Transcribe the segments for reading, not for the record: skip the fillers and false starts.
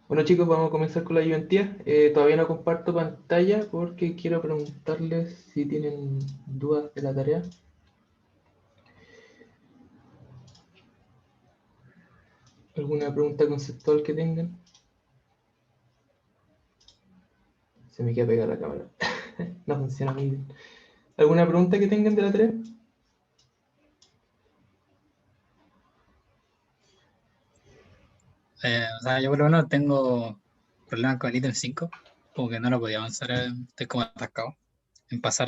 Bueno chicos, vamos a comenzar con la ayudantía. Todavía no comparto pantalla porque quiero preguntarles si tienen dudas de la tarea. ¿Alguna pregunta conceptual que tengan? Se me queda pegada la cámara. No funciona muy bien. ¿Alguna pregunta que tengan de la tarea? O sea, yo por lo menos tengo problemas con el ítem 5, como que no lo podía avanzar, estoy como atascado. En pasar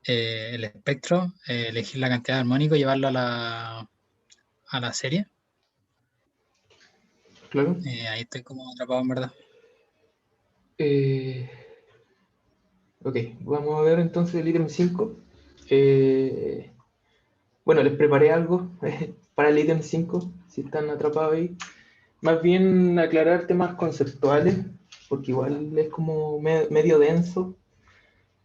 el espectro, elegir la cantidad de armónico y llevarlo a la serie. Claro. Ahí estoy como atrapado en verdad. Ok, vamos a ver entonces el ítem 5. Bueno, les preparé algo para el ítem 5, si están atrapados ahí. Más bien aclarar temas conceptuales, porque igual es como medio denso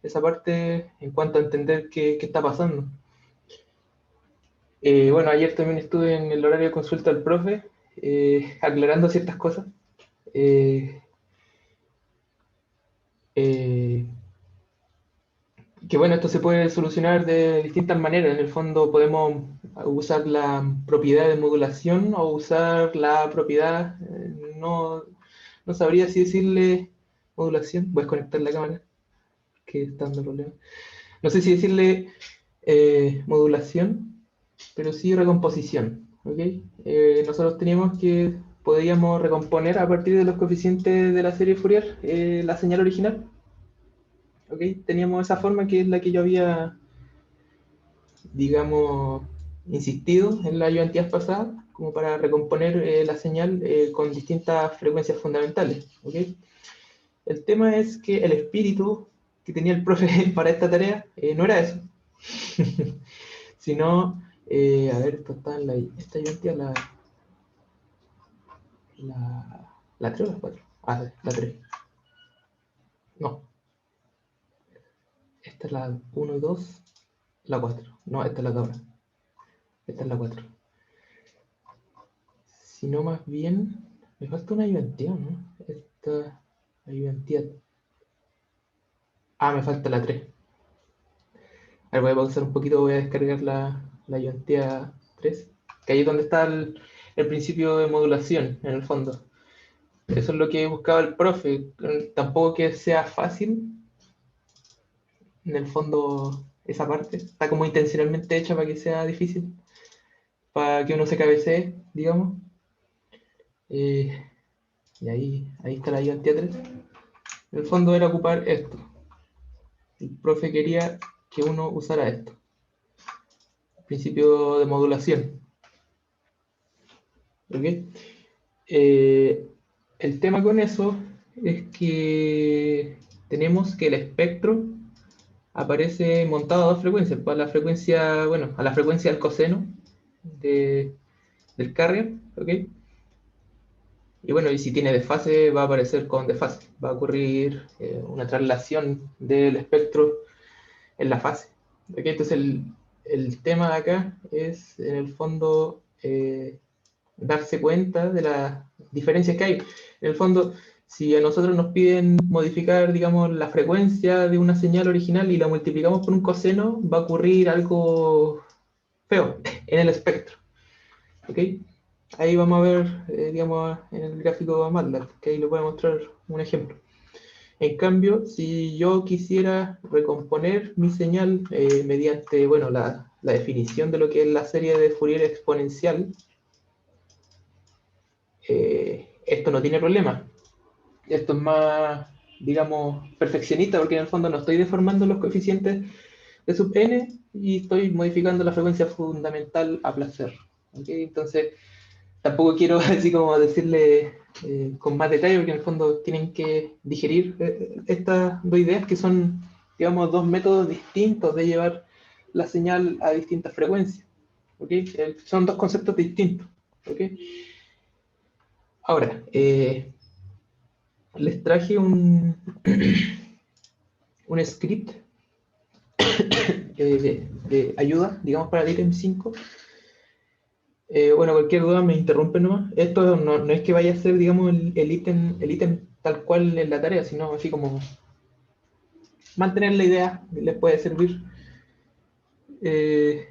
esa parte en cuanto a entender qué está pasando. Bueno, ayer también estuve en el horario de consulta del profe, aclarando ciertas cosas. Eh, eh, que bueno, esto se puede solucionar de distintas maneras. En el fondo podemos usar la propiedad de modulación o usar la propiedad, no sabría si decirle modulación. Voy a desconectar la cámara, que está dando problemas. No sé si decirle modulación, pero sí recomposición. ¿Ok? Nosotros teníamos que podíamos recomponer a partir de los coeficientes de la serie Fourier la señal original. ¿Ok? Teníamos esa forma que es la que yo había, digamos, insistido en la ayudantías pasada, como para recomponer la señal con distintas frecuencias fundamentales. ¿Ok? El tema es que el espíritu que tenía el profe para esta tarea no era eso, sino, a ver, esto está en esta ayudantía, la 3 o la 4. Ah, la 3. No, esta es la 1 y 2, la 4. No, esta es la de ahora. Esta es la 4. Sino más bien, me falta una ayudantía, ¿no? Esta ayudantía. Ah, me falta la 3. A ver, voy a pausar un poquito, voy a descargar la ayudantía 3. Que ahí es donde está el principio de modulación, en el fondo. Eso es lo que buscaba el profe. Tampoco que sea fácil, en el fondo, esa parte. Está como intencionalmente hecha para que sea difícil, para que uno se cabecee, digamos. Eh, y ahí está la ayudantía 3. En el fondo era ocupar esto. El profe quería que uno usara esto. Principio de modulación. ¿Ok? Eh, el tema con eso es que tenemos que el espectro aparece montado a dos frecuencias. Pues a la frecuencia, bueno, a la frecuencia del coseno del carrier, ¿ok? Y bueno, y si tiene desfase, va a aparecer con desfase. Va a ocurrir una traslación del espectro en la fase. ¿Ok? Entonces, el tema de acá es, en el fondo, darse cuenta de las diferencias que hay. En el fondo, si a nosotros nos piden modificar, digamos, la frecuencia de una señal original y la multiplicamos por un coseno, va a ocurrir algo feo en el espectro. ¿Ok? Ahí vamos a ver, digamos, en el gráfico de MATLAB, que ahí les voy a mostrar un ejemplo. En cambio, si yo quisiera recomponer mi señal mediante, bueno, la definición de lo que es la serie de Fourier exponencial, esto no tiene problema. Esto es más, digamos, perfeccionista, porque en el fondo no estoy deformando los coeficientes de sub n y estoy modificando la frecuencia fundamental a placer. ¿Okay? Entonces, tampoco quiero así como decirle con más detalle, porque en el fondo tienen que digerir estas dos ideas que son, digamos, dos métodos distintos de llevar la señal a distintas frecuencias. ¿Okay? Son dos conceptos distintos. ¿Okay? Ahora, les traje un script de ayuda, digamos, para el ítem 5, Bueno, cualquier duda me interrumpe nomás. Esto no es que vaya a ser, digamos, el ítem tal cual en la tarea, sino así como mantener la idea, les puede servir. Eh,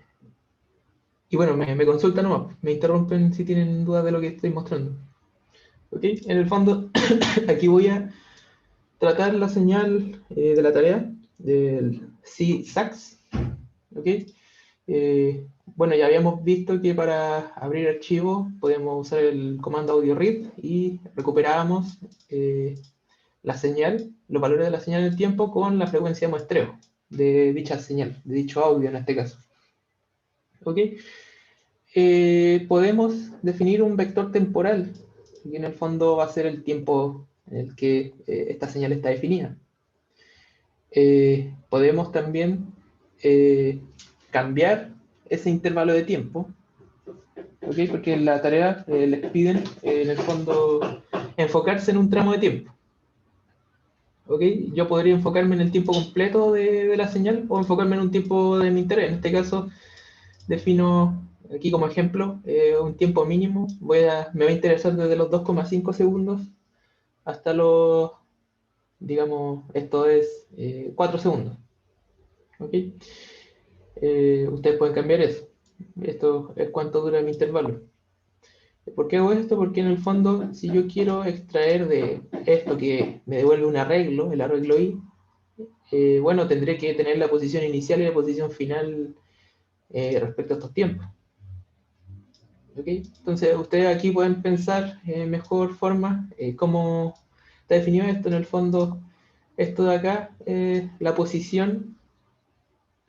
y bueno, me consultan nomás, me interrumpen si tienen dudas de lo que estoy mostrando. ¿Ok? En el fondo, aquí voy a tratar la señal de la tarea del C-SAX. ¿Ok? Bueno, ya habíamos visto que para abrir archivos podemos usar el comando audio read y recuperábamos la señal, los valores de la señal en el tiempo con la frecuencia de muestreo de dicha señal, de dicho audio en este caso. ¿Ok? Podemos definir un vector temporal, que en el fondo va a ser el tiempo en el que esta señal está definida. Podemos también cambiar ese intervalo de tiempo, ¿ok? Porque en la tarea les piden, en el fondo, enfocarse en un tramo de tiempo. ¿Ok? Yo podría enfocarme en el tiempo completo de la señal o enfocarme en un tiempo de mi interés. En este caso, defino aquí como ejemplo un tiempo mínimo. Me va a interesar desde los 2,5 segundos hasta los, digamos, esto es 4 segundos. ¿Ok? Ustedes pueden cambiar eso. Esto es cuánto dura mi intervalo. ¿Por qué hago esto? Porque en el fondo, si yo quiero extraer de esto que me devuelve un arreglo, el arreglo I, bueno, tendré que tener la posición inicial y la posición final respecto a estos tiempos. ¿Okay? Entonces, ustedes aquí pueden pensar mejor forma cómo está definido esto. En el fondo, esto de acá es la posición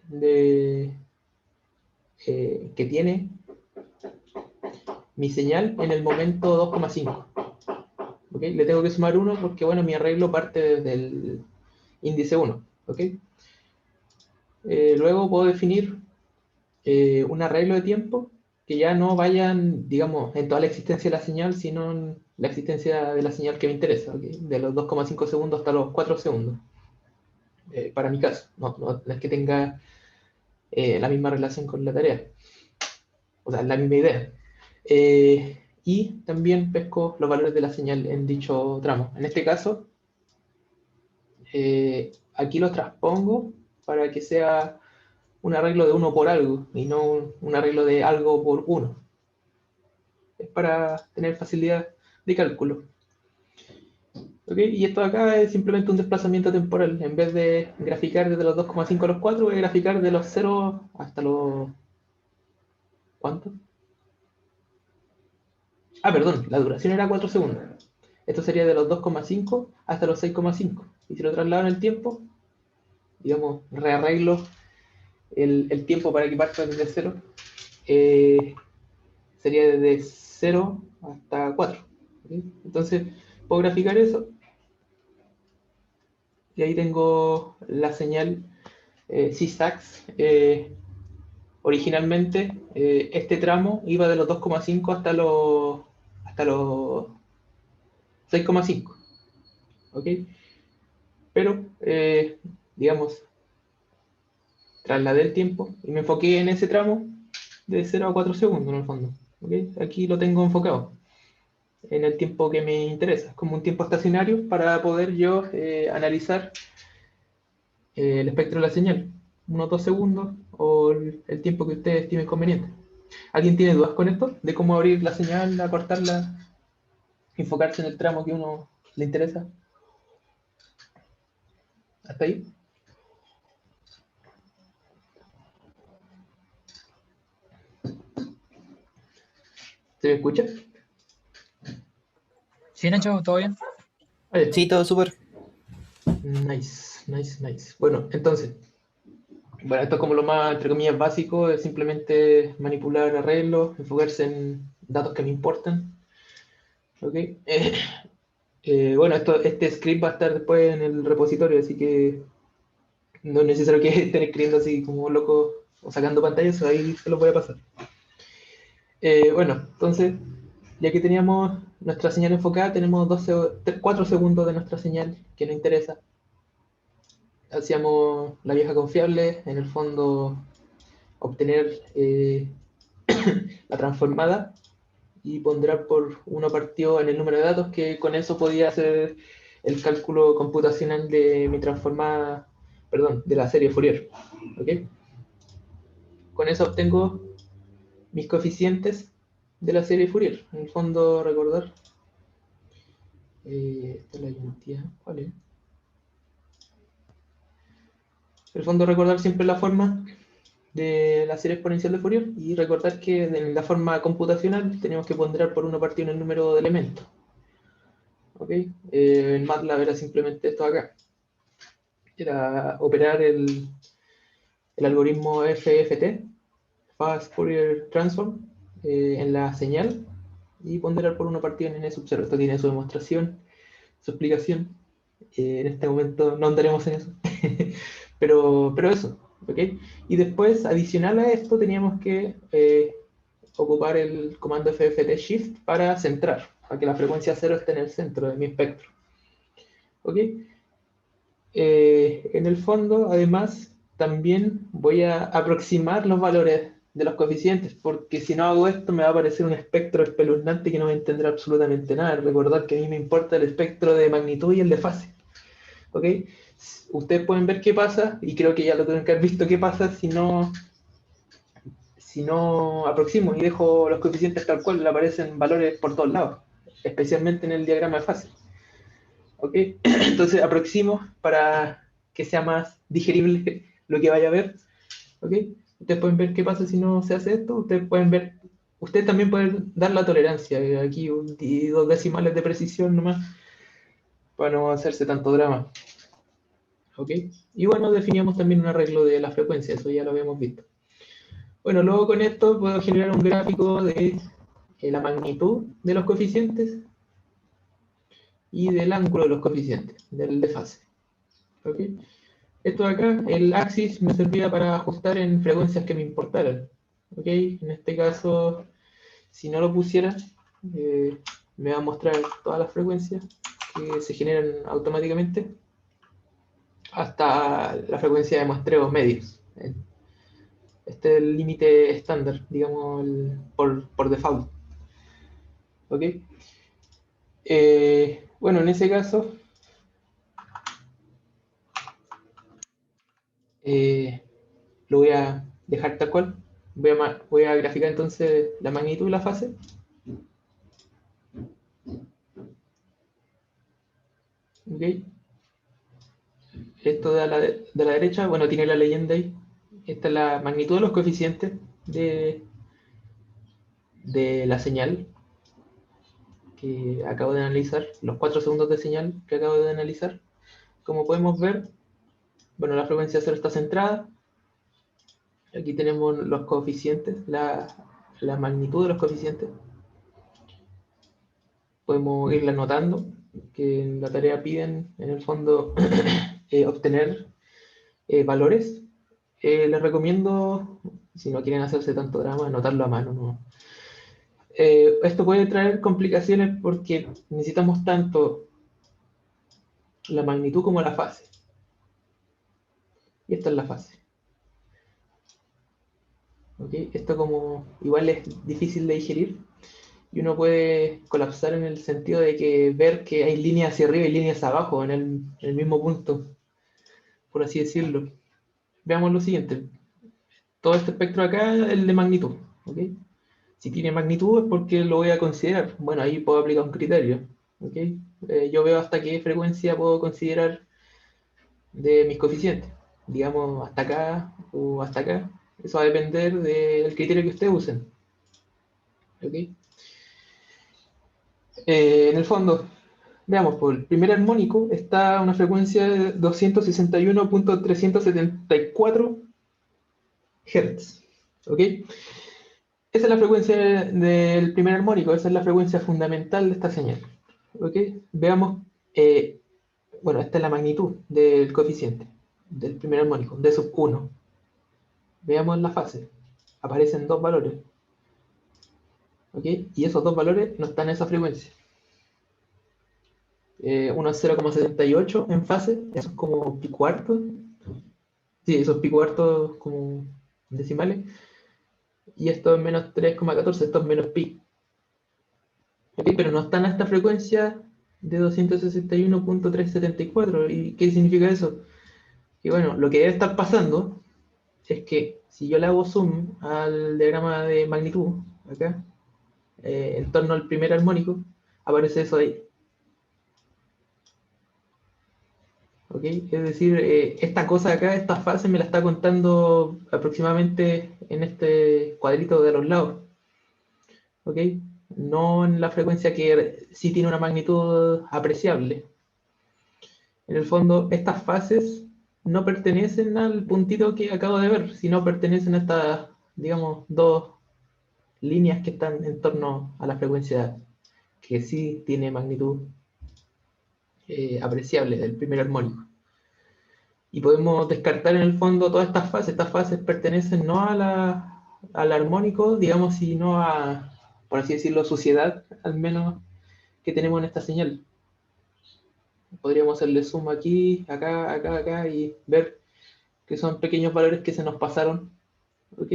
de, que tiene mi señal en el momento 2,5. ¿Okay? Le tengo que sumar 1 porque, bueno, mi arreglo parte desde el índice 1. ¿Okay? Luego puedo definir un arreglo de tiempo que ya no vayan, digamos, en toda la existencia de la señal, sino en la existencia de la señal que me interesa, ¿okay? De los 2,5 segundos hasta los 4 segundos, para mi caso. No es que tenga la misma relación con la tarea, o sea, la misma idea. Y también pesco los valores de la señal en dicho tramo. En este caso, aquí los transpongo para que sea un arreglo de uno por algo y no un arreglo de algo por uno. Es para tener facilidad de cálculo. ¿Okay? Y esto de acá es simplemente un desplazamiento temporal. En vez de graficar desde los 2,5 a los 4, voy a graficar de los 0 hasta los... ¿Cuánto? Ah, perdón, la duración era 4 segundos. Esto sería de los 2,5 hasta los 6,5. Y si lo traslado en el tiempo, digamos, rearreglo el tiempo para que parta desde 0, sería desde 0 hasta 4. ¿Okay? Entonces, puedo graficar eso. Y ahí tengo la señal C-SAX. Originalmente, este tramo iba de los 2,5 hasta los 6,5. ¿Ok? Pero, digamos, trasladé el tiempo y me enfoqué en ese tramo de 0 a 4 segundos en el fondo. ¿Ok? Aquí lo tengo enfocado en el tiempo que me interesa, como un tiempo estacionario para poder yo analizar el espectro de la señal, unos 2 segundos o el tiempo que ustedes estimen conveniente. ¿Alguien tiene dudas con esto? ¿De cómo abrir la señal, acortarla, enfocarse en el tramo que uno le interesa? ¿Hasta ahí? ¿Se me escucha? Sí, Nacho, ¿todo bien? Vale. Sí, todo súper. Nice, nice, nice. Bueno, entonces, bueno, esto es como lo más, entre comillas, básico, es simplemente manipular arreglos, enfocarse en datos que me importan. ¿Ok? Bueno, este script va a estar después en el repositorio, así que no es necesario que estén escribiendo así como loco o sacando pantallas, ahí se los voy a pasar. Bueno, entonces, ya que teníamos nuestra señal enfocada, tenemos 4 segundos de nuestra señal que nos interesa. Hacíamos la vieja confiable, en el fondo obtener la transformada y ponderar por 1 partido en el número de datos, que con eso podía hacer el cálculo computacional de mi transformada, perdón, de la serie Fourier. ¿Ok? Con eso obtengo mis coeficientes de la serie Fourier. En el fondo, recordar, esta es la identidad, ¿cuál es? En el fondo, recordar siempre la forma de la serie exponencial de Fourier y recordar que en la forma computacional tenemos que ponderar por 1 partido en el número de elementos. ¿Ok? En MATLAB era simplemente esto acá. Era operar el algoritmo FFT, Fast Fourier Transform, en la señal y ponderar por 1 partido en n sub 0. Esto tiene su demostración, su explicación. En este momento no andaremos en eso. pero eso, ¿ok? Y después, adicional a esto, teníamos que ocupar el comando FFT Shift para centrar, para que la frecuencia 0 esté en el centro de mi espectro. ¿Ok? En el fondo, además, también voy a aproximar los valores de los coeficientes, porque si no hago esto me va a aparecer un espectro espeluznante que no me entenderá absolutamente nada. Recordad que a mí me importa el espectro de magnitud y el de fase. ¿Ok? Ustedes pueden ver qué pasa, y creo que ya lo tienen que haber visto qué pasa si no aproximo y dejo los coeficientes tal cual, le aparecen valores por todos lados, especialmente en el diagrama de fase. ¿Ok? Entonces aproximo para que sea más digerible lo que vaya a ver. ¿Ok? Ustedes pueden ver qué pasa si no se hace esto. Ustedes también pueden dar la tolerancia. Aquí 2 decimales de precisión nomás para no hacerse tanto drama. ¿Ok? Y bueno, definíamos también un arreglo de la frecuencia, eso ya lo habíamos visto. Bueno, luego con esto puedo generar un gráfico de la magnitud de los coeficientes y del ángulo de los coeficientes, del desfase. ¿Ok? Esto de acá, el axis me servía para ajustar en frecuencias que me importaran. ¿Ok? En este caso, si no lo pusiera, me va a mostrar todas las frecuencias que se generan automáticamente hasta la frecuencia de muestreos medios. Este es el límite estándar, digamos, por default. ¿Ok? Bueno, en ese caso, lo voy a dejar tal cual. Voy a graficar entonces la magnitud y la fase. ¿Ok? Esto de la derecha, bueno, tiene la leyenda ahí. Esta es la magnitud de los coeficientes de la señal que acabo de analizar, los 4 segundos de señal que acabo de analizar. Como podemos ver, bueno, la frecuencia 0 está centrada. Aquí tenemos los coeficientes, la magnitud de los coeficientes. Podemos irla anotando, que en la tarea piden, en el fondo, obtener valores. Les recomiendo, si no quieren hacerse tanto drama, anotarlo a mano, ¿no? Esto puede traer complicaciones porque necesitamos tanto la magnitud como la fase. Y esta es la fase. ¿Okay? Esto como igual es difícil de digerir y uno puede colapsar en el sentido de que ver que hay líneas hacia arriba y líneas abajo en el mismo punto, por así decirlo. Veamos lo siguiente. Todo este espectro acá es el de magnitud. ¿Okay? Si tiene magnitud es porque lo voy a considerar. Bueno, ahí puedo aplicar un criterio. ¿Okay? Yo veo hasta qué frecuencia puedo considerar de mis coeficientes. Digamos, hasta acá o hasta acá. Eso va a depender del criterio que ustedes usen. ¿Okay? En el fondo, veamos, por el primer armónico está a una frecuencia de 261.374 Hz. ¿Ok? Esa es la frecuencia del primer armónico, esa es la frecuencia fundamental de esta señal. ¿Ok? Veamos, bueno, esta es la magnitud del coeficiente del primer armónico, D sub 1. Veamos la fase. Aparecen 2 valores. ¿Ok? Y esos 2 valores no están en esa frecuencia. Uno es 0,78 en fase, eso es como pi cuarto. Sí, esos pi cuartos como decimales. y esto es menos 3,14, esto es menos pi. ¿Ok? Pero no están a esta frecuencia de 261.374. ¿Y qué significa eso? Que bueno, lo que debe estar pasando es que si yo le hago zoom al diagrama de magnitud, acá, en torno al primer armónico, aparece eso ahí. ¿Ok? Es decir, esta cosa acá, esta fase me la está contando aproximadamente en este cuadrito de los lados. ¿Ok? No en la frecuencia que sí tiene una magnitud apreciable. En el fondo, estas fases no pertenecen al puntito que acabo de ver, sino pertenecen a estas, digamos, dos líneas que están en torno a la frecuencia que sí tiene magnitud apreciable del primer armónico. Y podemos descartar en el fondo todas estas fases. Estas fases pertenecen no al armónico, digamos, sino a, por así decirlo, suciedad, al menos que tenemos en esta señal. Podríamos hacerle zoom aquí, acá, acá, acá y ver que son pequeños valores que se nos pasaron, ¿ok?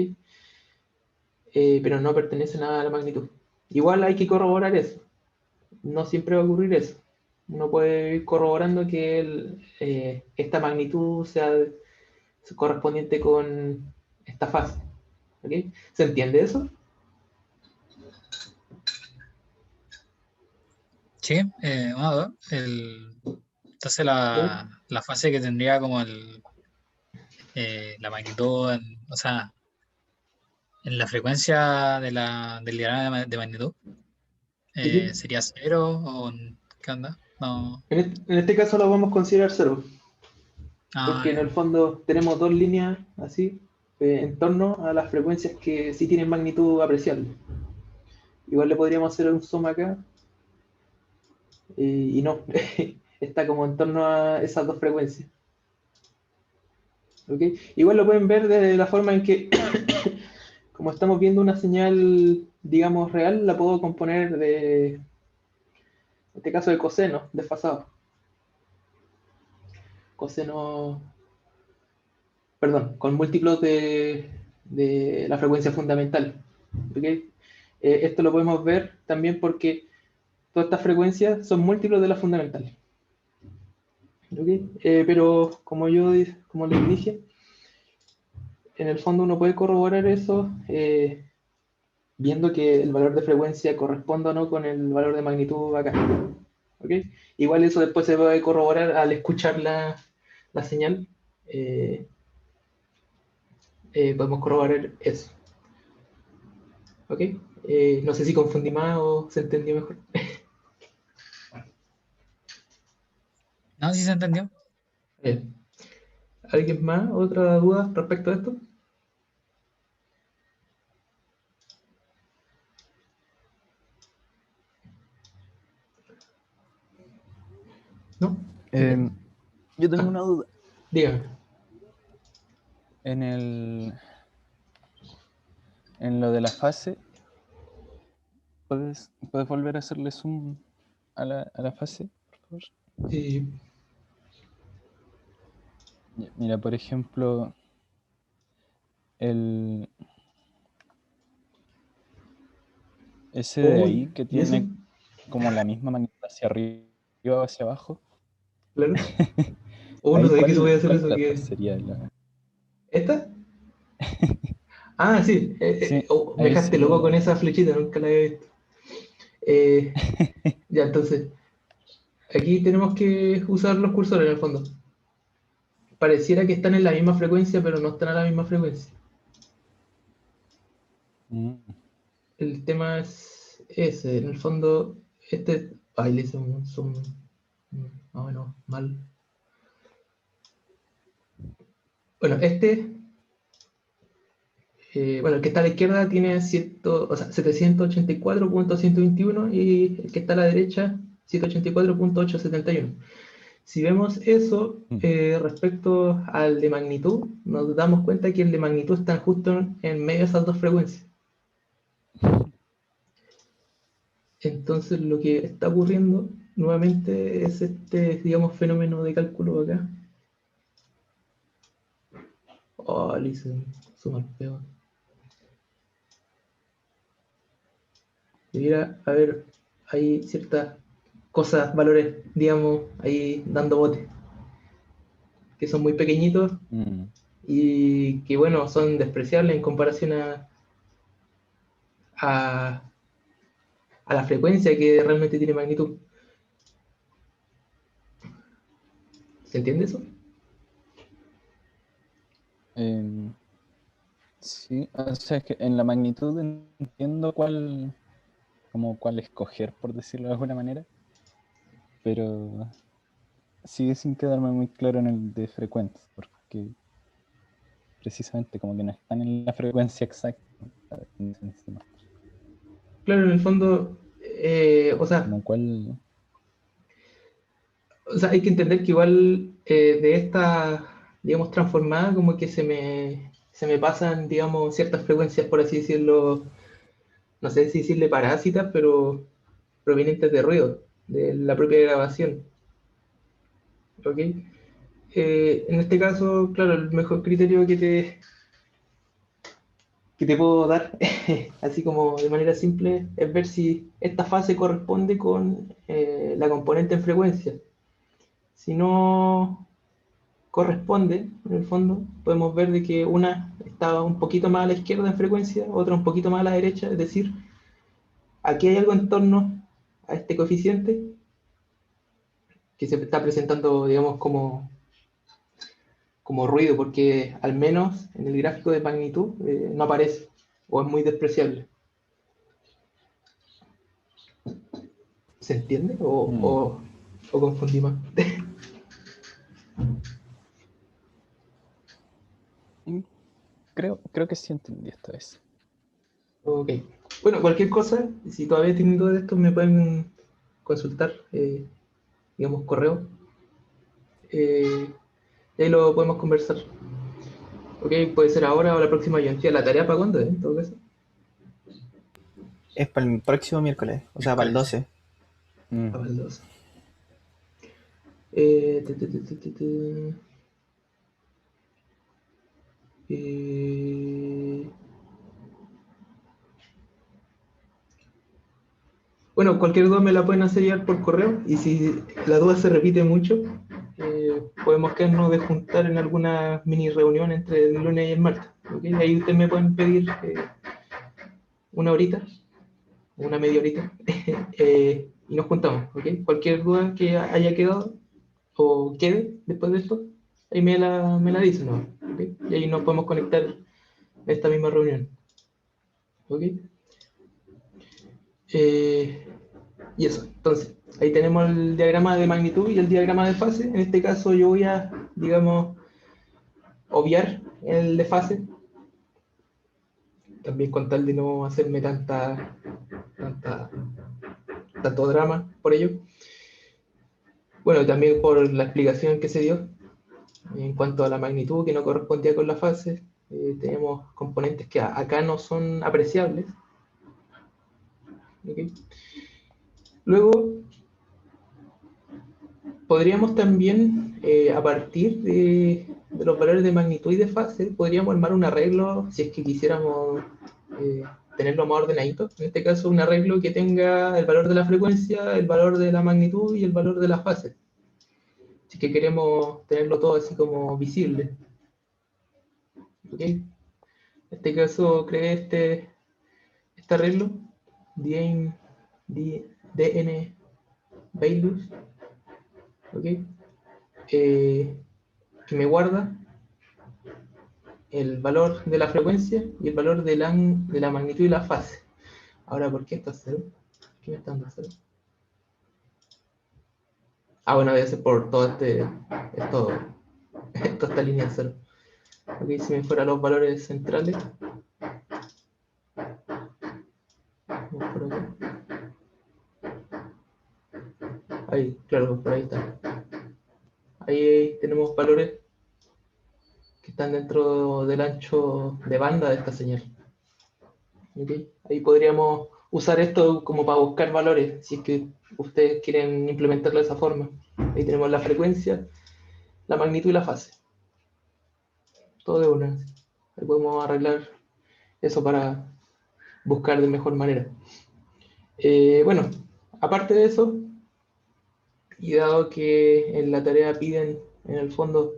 Pero no pertenecen a la magnitud. Igual hay que corroborar eso. No siempre va a ocurrir eso. Uno puede ir corroborando que esta magnitud sea correspondiente con esta fase. ¿Ok? ¿Se entiende eso? Sí, bueno, entonces ¿Sí? la fase que tendría como la magnitud, o sea, en la frecuencia del diagrama de magnitud, Sí, sí. ¿sería cero o qué onda? No. En este caso lo vamos a considerar cero, Ah, porque en ya. el fondo tenemos dos líneas así en torno a las frecuencias que sí tienen magnitud apreciable. Igual le podríamos hacer un zoom acá y no, está como en torno a esas dos frecuencias. ¿Ok? Igual lo pueden ver de la forma en que, como estamos viendo una señal, digamos, real, la puedo componer en este caso de coseno, desfasado. Coseno, perdón, con múltiplos de la frecuencia fundamental. ¿Ok? Esto lo podemos ver también porque todas estas frecuencias son múltiplos de la fundamental. ¿Ok? Pero como les dije, en el fondo uno puede corroborar eso viendo que el valor de frecuencia corresponda o no con el valor de magnitud acá. ¿Ok? Igual eso después se puede corroborar al escuchar la señal. eh, Podemos corroborar eso. ¿Ok? No sé si confundí más o se entendió mejor. No, sí se entendió. Bien. ¿Alguien más? ¿Otra duda respecto a esto? ¿No? Em, yo tengo Ah, una duda. dígame. En el, en lo de la fase, ¿puedes volver a hacerle zoom a la fase, por favor? Sí. Ya, mira, por ejemplo, el, ese de ahí Uy, que ¿y eso? tiene como la misma magnitud hacia arriba o hacia abajo. Claro. Oh, no Ahí, sabía que se podía hacer ¿cuál eso. de las dos ¿Qué? sería la? ¿Esta? Ah, sí. Sí, Oh, me ahí dejaste sería loco con la. esa flechita, nunca la había visto. Eh, ya, entonces, aquí tenemos que usar los cursores en el fondo. Pareciera que están en la misma frecuencia, pero no están a la misma frecuencia. Mm, El tema es ese. En el fondo, este. Ay, le hice un zoom más o menos mal. Bueno, bueno, el que está a la izquierda tiene 784.121 y el que está a la derecha 784.871. Si vemos eso mm. respecto al de magnitud, nos damos cuenta que el de magnitud está justo en medio de esas dos frecuencias. Entonces lo que está ocurriendo nuevamente es este, digamos, fenómeno de cálculo acá. Oh, le hice un zoom al peor. debiera haber ahí ciertas cosas, valores, digamos, ahí dando bote, que son muy pequeñitos Mm. y que, bueno, son despreciables en comparación a, a la frecuencia que realmente tiene magnitud. ¿Se entiende eso? Em, sí, o sea, es que en la magnitud entiendo como cuál escoger, por decirlo de alguna manera, pero sigue sin quedarme muy claro en el de frecuencia, porque precisamente como que no están en la frecuencia exacta. A ver, ¿cómo se dice? Claro, en el fondo, Como cuál. o sea, hay que entender que igual de esta, digamos, transformada, como que se me pasan, digamos, ciertas frecuencias, por así decirlo, no sé si decirle parásitas, pero provenientes de ruido, de la propia grabación. ¿Ok? En este caso, claro, el mejor criterio que te puedo dar, así como de manera simple, es ver si esta fase corresponde con la componente en frecuencia. Si no corresponde, en el fondo, podemos ver de que una está un poquito más a la izquierda en frecuencia, otra un poquito más a la derecha, es decir, aquí hay algo en torno a este coeficiente que se está presentando, digamos, como ruido, porque al menos en el gráfico de magnitud no aparece o es muy despreciable. ¿Se entiende? ¿O, Mm, o, o confundí más? mm, creo que sí entendí esta vez. Ok. Bueno, cualquier cosa, si todavía tienen dudas de esto, me pueden consultar, digamos, correo. Y ahí lo podemos conversar. Ok, puede ser ahora o la próxima ayudantía. ¿La tarea para cuándo, en todo caso? Es para el próximo miércoles, o sea, para el Miércoles. 12. Mm. Para el 12. Te, te, te, te, te, te. Eh, Bueno, cualquier duda me la pueden hacer llegar por correo y si la duda se repite mucho, podemos quedarnos de juntar en alguna mini reunión entre el lunes y el martes. ¿Ok? Ahí ustedes me pueden pedir una horita, una media horita, y nos juntamos. ¿Ok? Cualquier duda que haya quedado o quede después de esto, ahí me la dicen, ¿no? ¿Ok? Y ahí nos podemos conectar en esta misma reunión. ¿Ok? Eh, Y eso, entonces, ahí tenemos el diagrama de magnitud y el diagrama de fase. En este caso yo voy a, digamos, obviar el de fase, también con tal de no hacerme tanta, tanto drama por ello. Bueno, también por la explicación que se dio en cuanto a la magnitud que no correspondía con la fase. Tenemos componentes que acá no son apreciables. ¿Ok? Luego, podríamos también, a partir de los valores de magnitud y de fase, podríamos armar un arreglo si es que quisiéramos eh, tenerlo más ordenadito. En este caso, un arreglo que tenga el valor de la frecuencia, el valor de la magnitud y el valor de la fase. Si es que queremos tenerlo todo así como visible. ¿Ok? En este caso, creé este arreglo, DN, DN Bayless, ¿ok? Que me guarda el valor de la frecuencia y el valor de la magnitud y la fase. Ahora, ¿por qué está cero? ¿Qué me está dando cero? Ah, bueno, debe ser por todo esto, esta línea de cero. Ok, si me fuera los valores centrales, vamos por acá. Ahí, claro, por ahí está. Ahí tenemos valores que están dentro del ancho de banda de esta señal. ¿Ok? Ahí podríamos usar esto como para buscar valores, si es que ustedes quieren implementarlo de esa forma. Ahí tenemos la frecuencia, la magnitud y la fase. Todo de una. Ahí podemos arreglar eso para buscar de mejor manera. Bueno, aparte de eso, y dado que en la tarea piden, en el fondo,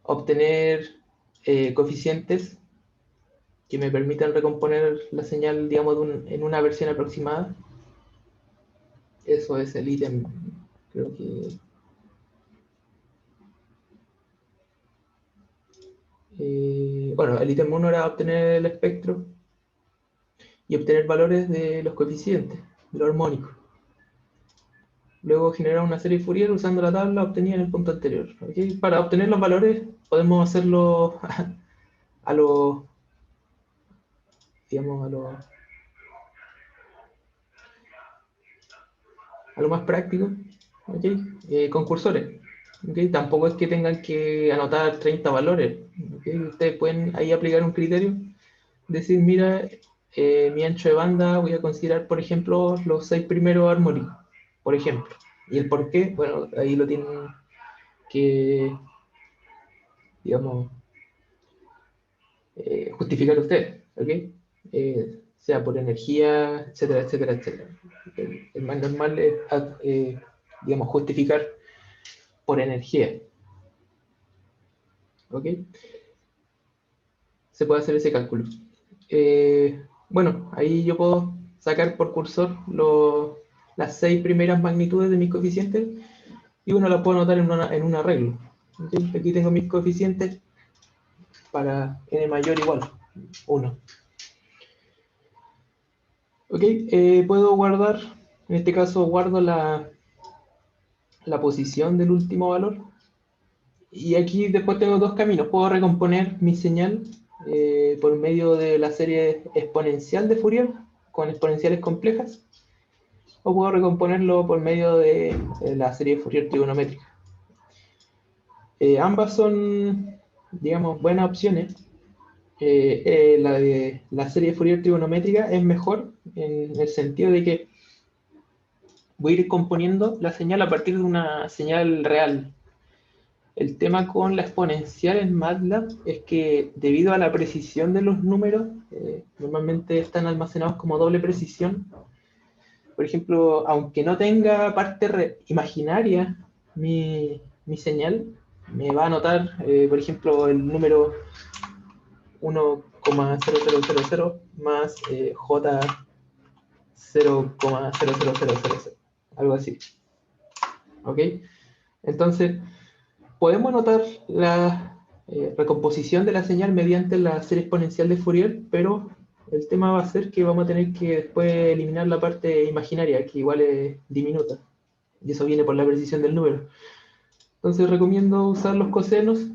obtener coeficientes que me permitan recomponer la señal, digamos, en una versión aproximada, eso es el ítem, creo que... bueno, el ítem 1 era obtener el espectro y obtener valores de los coeficientes, de los armónicos. Luego generar una serie Fourier usando la tabla obtenida en el punto anterior. ¿Ok? Para obtener los valores podemos hacerlo a lo, digamos, a lo más práctico, ¿ok? Con cursores. ¿Ok? Tampoco es que tengan que anotar 30 valores. ¿Ok? Ustedes pueden ahí aplicar un criterio, decir, mira, mi ancho de banda voy a considerar, por ejemplo, los 6 primeros armónicos, por ejemplo. Y el por qué, bueno, ahí lo tienen que, digamos, justificar ustedes, ¿ok? Sea por energía, etcétera, etcétera, etcétera. El más normal es, digamos, justificar por energía, ¿ok? Se puede hacer ese cálculo. Bueno, ahí yo puedo sacar por cursor las 6 primeras magnitudes de mis coeficientes y uno las puedo anotar en un arreglo. ¿Ok? Aquí tengo mis coeficientes para n mayor igual 1. Ok, puedo guardar, en este caso guardo la posición del último valor. Y aquí después tengo dos caminos. Puedo recomponer mi señal por medio de la serie exponencial de Fourier con exponenciales complejas. O puedo recomponerlo por medio de la serie Fourier trigonométrica. Ambas son, digamos, buenas opciones. La serie Fourier trigonométrica es mejor en el sentido de que voy a ir componiendo la señal a partir de una señal real. El tema con la exponencial en MATLAB es que debido a la precisión de los números, normalmente están almacenados como doble precisión. Por ejemplo, aunque no tenga parte imaginaria mi señal, me va a anotar, por ejemplo, el número 1,0000 más J 0,00000, algo así. ¿Ok? Entonces, podemos anotar la recomposición de la señal mediante la serie exponencial de Fourier, pero el tema va a ser que vamos a tener que después eliminar la parte imaginaria, que igual es diminuta, y eso viene por la precisión del número. Entonces recomiendo usar los cosenos,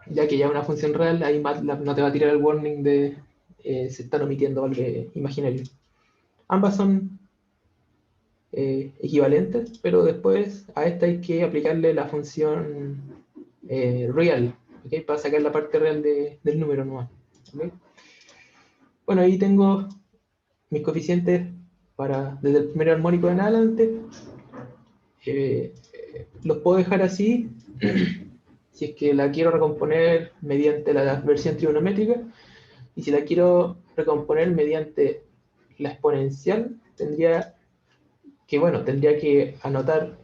ya que ya es una función real, ahí MATLAB no te va a tirar el warning de se están omitiendo valores imaginarios. Ambas son equivalentes, pero después a esta hay que aplicarle la función real, ¿okay? Para sacar la parte real del número nuevo. ¿Okay? Bueno, ahí tengo mis coeficientes desde el primer armónico en adelante. Los puedo dejar así si es que la quiero recomponer mediante la versión trigonométrica, y si la quiero recomponer mediante la exponencial, tendría que anotar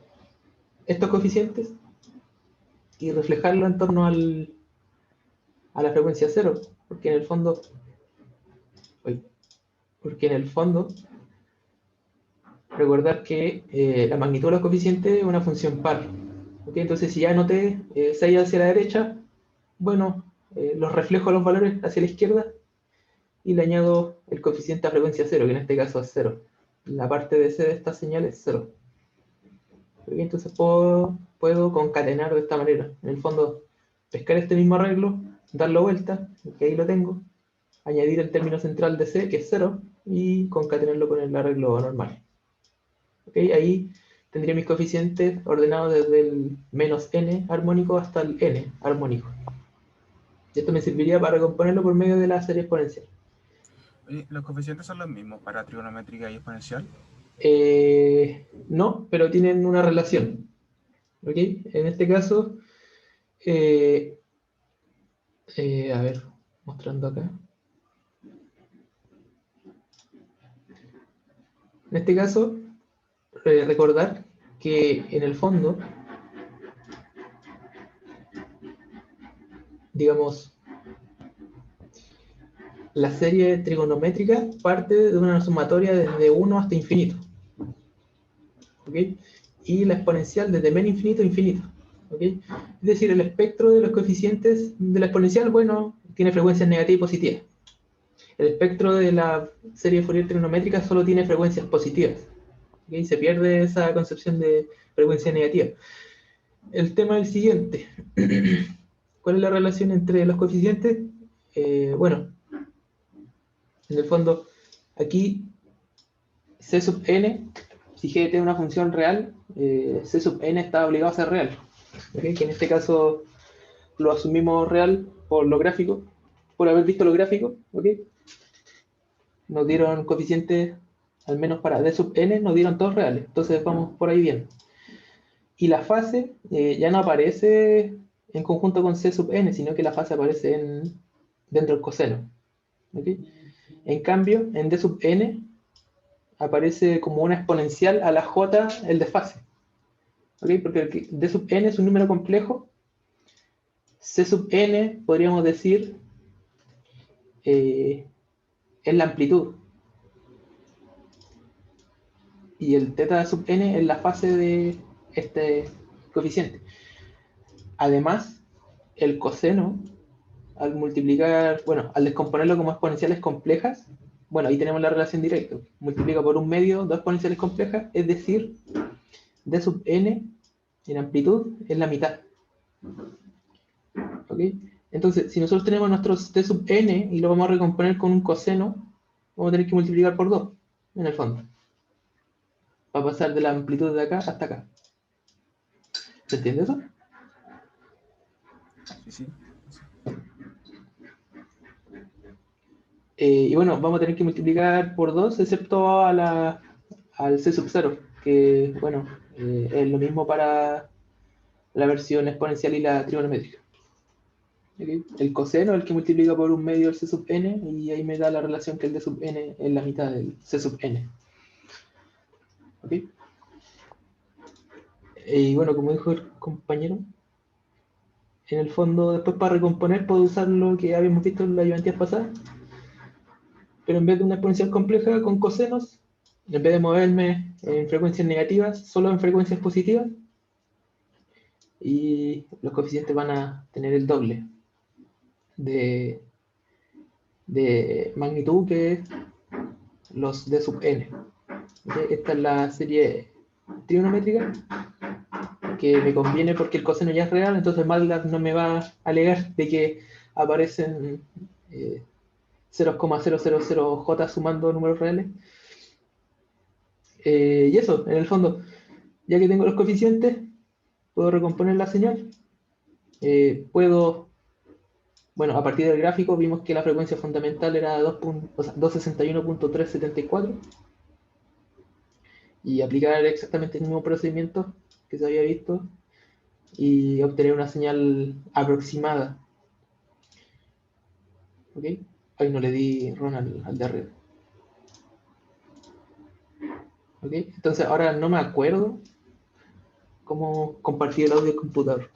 estos coeficientes y reflejarlo en torno a la frecuencia cero, porque en el fondo, recordar que la magnitud de los coeficientes es una función par. ¿Okay? Entonces, si ya anoté 6 hacia la derecha, bueno, los reflejo los valores hacia la izquierda y le añado el coeficiente a frecuencia cero, que en este caso es cero. La parte de C de esta señal es cero. ¿Okay? Entonces puedo concatenar de esta manera. En el fondo, pescar este mismo arreglo, darlo vuelta, que ahí lo tengo, añadir el término central de C, que es 0, y concatenarlo con el arreglo normal. ¿Okay? Ahí tendría mis coeficientes ordenados desde el menos n armónico hasta el n armónico. Y esto me serviría para recomponerlo por medio de la serie exponencial. ¿Los coeficientes son los mismos para trigonométrica y exponencial? No, pero tienen una relación. ¿Okay? En este caso, a ver, mostrando acá. En este caso, recordar que en el fondo, digamos, la serie trigonométrica parte de una sumatoria desde 1 hasta infinito. ¿Ok? Y la exponencial desde menos infinito a infinito. ¿Ok? Es decir, el espectro de los coeficientes de la exponencial, bueno, tiene frecuencias negativas y positivas. El espectro de la serie Fourier trigonométrica solo tiene frecuencias positivas. ¿Ok? Se pierde esa concepción de frecuencia negativa. El tema es el siguiente. ¿Cuál es la relación entre los coeficientes? Bueno, en el fondo, aquí C sub n, si GT es una función real, C sub n está obligado a ser real. ¿Okay? Que en este caso lo asumimos real por lo gráfico, por haber visto lo gráfico. ¿Okay? Nos dieron coeficientes, al menos para D sub n, nos dieron todos reales. Entonces vamos por ahí bien. Y la fase ya no aparece en conjunto con C sub n, sino que la fase aparece dentro del coseno. ¿Okay? En cambio, en D sub n aparece como una exponencial a la j el desfase. ¿Okay? Porque D sub n es un número complejo. C sub n, podríamos decir, es la amplitud. Y el teta sub n es la fase de este coeficiente. Además, el coseno, al multiplicar, bueno, al descomponerlo como exponenciales complejas, bueno, ahí tenemos la relación directa. Multiplica por un medio dos exponenciales complejas, es decir, D sub n en amplitud es la mitad. ¿Ok? Entonces, si nosotros tenemos nuestro D sub n y lo vamos a recomponer con un coseno, vamos a tener que multiplicar por 2, en el fondo. Va a pasar de la amplitud de acá hasta acá. ¿Se entiende eso? Sí, sí. Y bueno, vamos a tener que multiplicar por 2, excepto al C sub 0, que bueno, es lo mismo para la versión exponencial y la trigonométrica. ¿Okay? El coseno es el que multiplica por un medio el C sub n, y ahí me da la relación que el D sub n es la mitad del C sub n. ¿Ok? Y bueno, como dijo el compañero, en el fondo después para recomponer puedo usar lo que habíamos visto en la ayudantías pasada, pero en vez de una exponencial compleja con cosenos, en vez de moverme en frecuencias negativas, solo en frecuencias positivas, y los coeficientes van a tener el doble de magnitud que los D sub n. ¿Okay? Esta es la serie trigonométrica que me conviene porque el coseno ya es real, entonces MATLAB no me va a alegar de que aparecen 0,000J sumando números reales. Y eso, en el fondo, ya que tengo los coeficientes, puedo recomponer la señal. Bueno, a partir del gráfico vimos que la frecuencia fundamental era 261.374, y aplicar exactamente el mismo procedimiento que se había visto y obtener una señal aproximada. ¿Ok? Ahí no le di run al de arriba. ¿Ok? Entonces ahora no me acuerdo cómo compartir el audio del computador.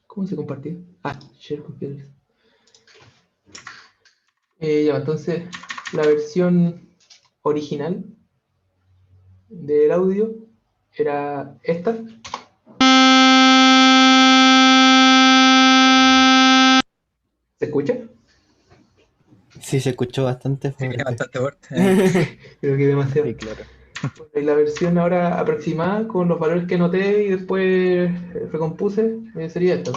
¿Cómo se compartió? Ah, share computers. Ya, entonces la versión original del audio era esta. ¿Se escucha? Sí, se escuchó bastante Sí, fuerte. bastante fuerte. Creo que demasiado. Sí, claro. Y la versión ahora aproximada con los valores que anoté y después recompuse sería esta.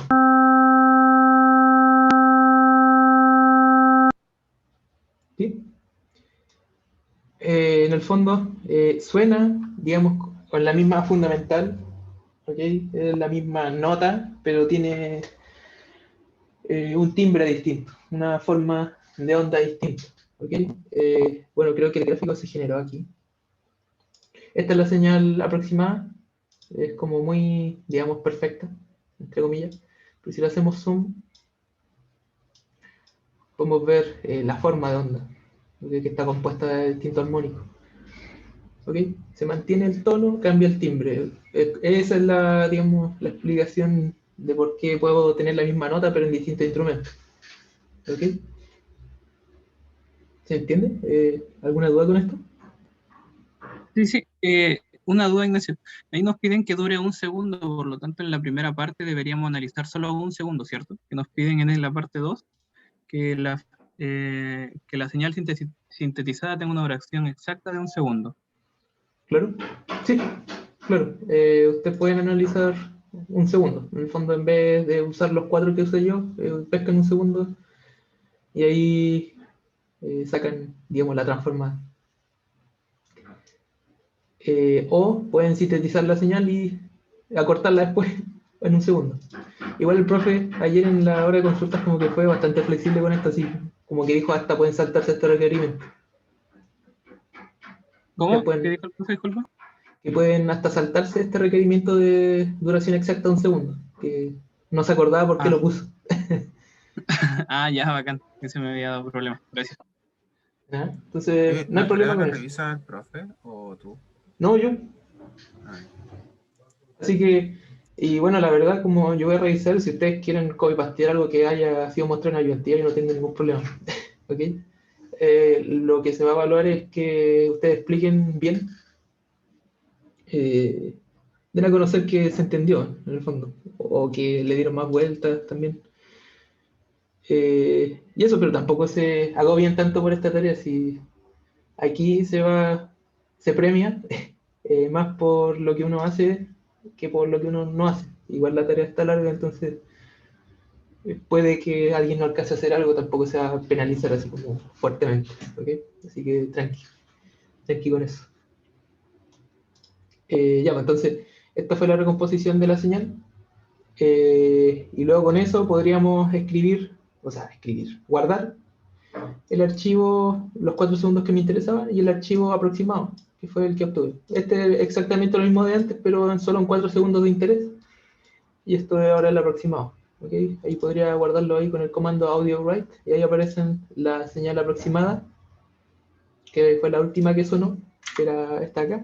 ¿Sí? En el fondo suena, digamos, con la misma fundamental, ¿ok? Es la misma nota, pero tiene un timbre distinto, una forma de onda distinta, ¿ok? Bueno, creo que el gráfico se generó aquí. Esta es la señal aproximada, es como muy, digamos, perfecta, entre comillas. Pero si lo hacemos zoom, podemos ver la forma de onda, ¿ok? Que está compuesta de distintos armónicos. ¿Ok? Se mantiene el tono, cambia el timbre. Esa es la, digamos, la explicación de por qué puedo tener la misma nota pero en distintos instrumentos. ¿Ok? ¿Se entiende? ¿Alguna duda con esto? Sí, sí. Una duda, Ignacio. Ahí nos piden que dure 1 segundo, por lo tanto en la primera parte deberíamos analizar solo 1 segundo, ¿cierto? Que nos piden en la parte 2 que la señal sintetizada tenga una duración exacta de 1 segundo. ¿Claro? Sí, claro. Ustedes pueden analizar 1 segundo. En el fondo, en vez de usar los 4 que usé yo, pescan 1 segundo y ahí sacan, digamos, la transformada. O pueden sintetizar la señal y acortarla después en 1 segundo. Igual el profe ayer en la hora de consultas como que fue bastante flexible con esto, así como que dijo hasta pueden saltarse este requerimiento. ¿Cómo? ¿Qué Pueden, dijo el profe? Disculpa. que pueden hasta saltarse este requerimiento de duración exacta de 1 segundo, que no se acordaba por qué Ah, lo puso. ya, bacán. Que se me había dado problema. Gracias. ¿Ya? Entonces, no hay ¿La problema tarea con la eso. revisa el profe o tú? No, yo. Ay, Así que, y bueno, la verdad, como yo voy a revisar, si ustedes quieren copy-pastear algo que haya sido mostrado en ayudantía, yo no tengo ningún problema. ¿Ok? Lo que se va a evaluar es que ustedes expliquen bien, den a conocer que se entendió, en el fondo, o que le dieron más vueltas también. Y eso, pero tampoco se agobien tanto por esta tarea, si aquí se premia más por lo que uno hace que por lo que uno no hace. Igual la tarea está larga, entonces puede que alguien no alcance a hacer algo, tampoco se va a penalizar así como fuertemente, ¿ok? Así que tranqui con eso. Ya, pues entonces, esta fue la recomposición de la señal. Y luego con eso podríamos guardar el archivo, los 4 segundos que me interesaban y el archivo aproximado, que fue el que obtuve. Este es exactamente lo mismo de antes, pero solo en 4 segundos de interés. Y esto es ahora el aproximado. ¿Okay? Ahí podría guardarlo ahí con el comando audio write y ahí aparecen la señal aproximada, que fue la última que sonó, que era esta acá.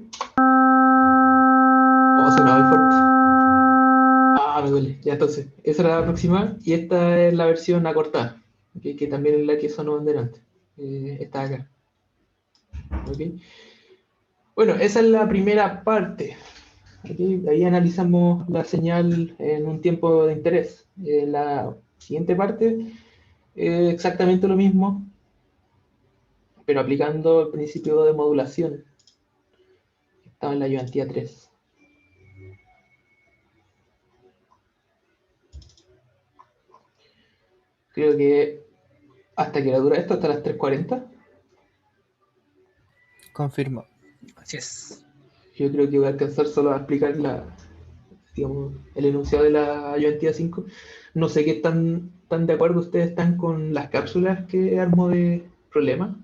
Oh, sonaba muy fuerte. Ah, me duele. Ya entonces, esa era la aproximada y esta es la versión acortada, ¿okay? Que también es la que sonó en delante. Esta acá. ¿Okay? Bueno, esa es la primera parte. ¿Okay? Ahí analizamos la señal en un tiempo de interés. La siguiente parte exactamente lo mismo, pero aplicando el principio de modulación. Estaba en la ayudantía 3. Creo que hasta que la dura esto, hasta las 3:40. Confirmo. Así es. Yo creo que voy a alcanzar solo a explicar digamos, el enunciado de la ayudantía 5. No sé qué tan de acuerdo ustedes están con las cápsulas que armo de problema.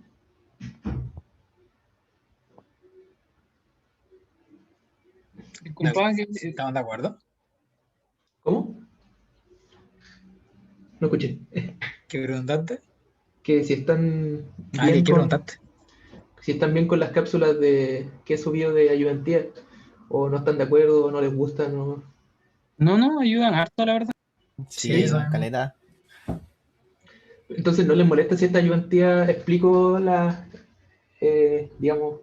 Disculpa, ¿estamos de acuerdo? ¿Cómo? No escuché. ¿Qué preguntaste? Que si están ¿Qué bien con, preguntaste? si están bien con las cápsulas que he subido de ayudantía, o no están de acuerdo, o no les gustan, o... No, ayudan harto, la verdad. Sí, Sí, son son- caletas. Entonces no les molesta si esta ayudantía explico digamos,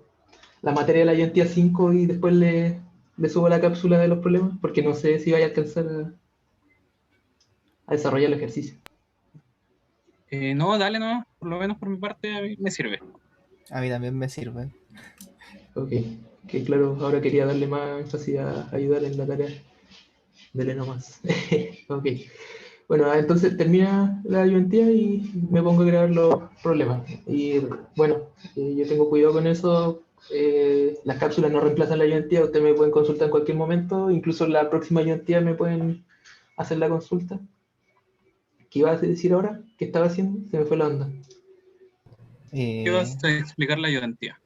la materia de la ayudantía 5 y después le subo la cápsula de los problemas, porque no sé si vaya a alcanzar a desarrollar el ejercicio. No, dale nomás, por lo menos por mi parte a mí me sirve. A mí también me sirve. Ok, que claro, ahora quería darle más énfasis a ayudar en la tarea. Dele nomás. Ok. Bueno, entonces termina la ayudantía y me pongo a crear los problemas. Y bueno, yo tengo cuidado con eso. Las cápsulas no reemplazan la ayudantía. Ustedes me pueden consultar en cualquier momento. Incluso en la próxima ayudantía me pueden hacer la consulta. ¿Qué iba a decir ahora? ¿Qué estaba haciendo? Se me fue la onda. ¿Qué Eh, vas a explicar la ayudantía?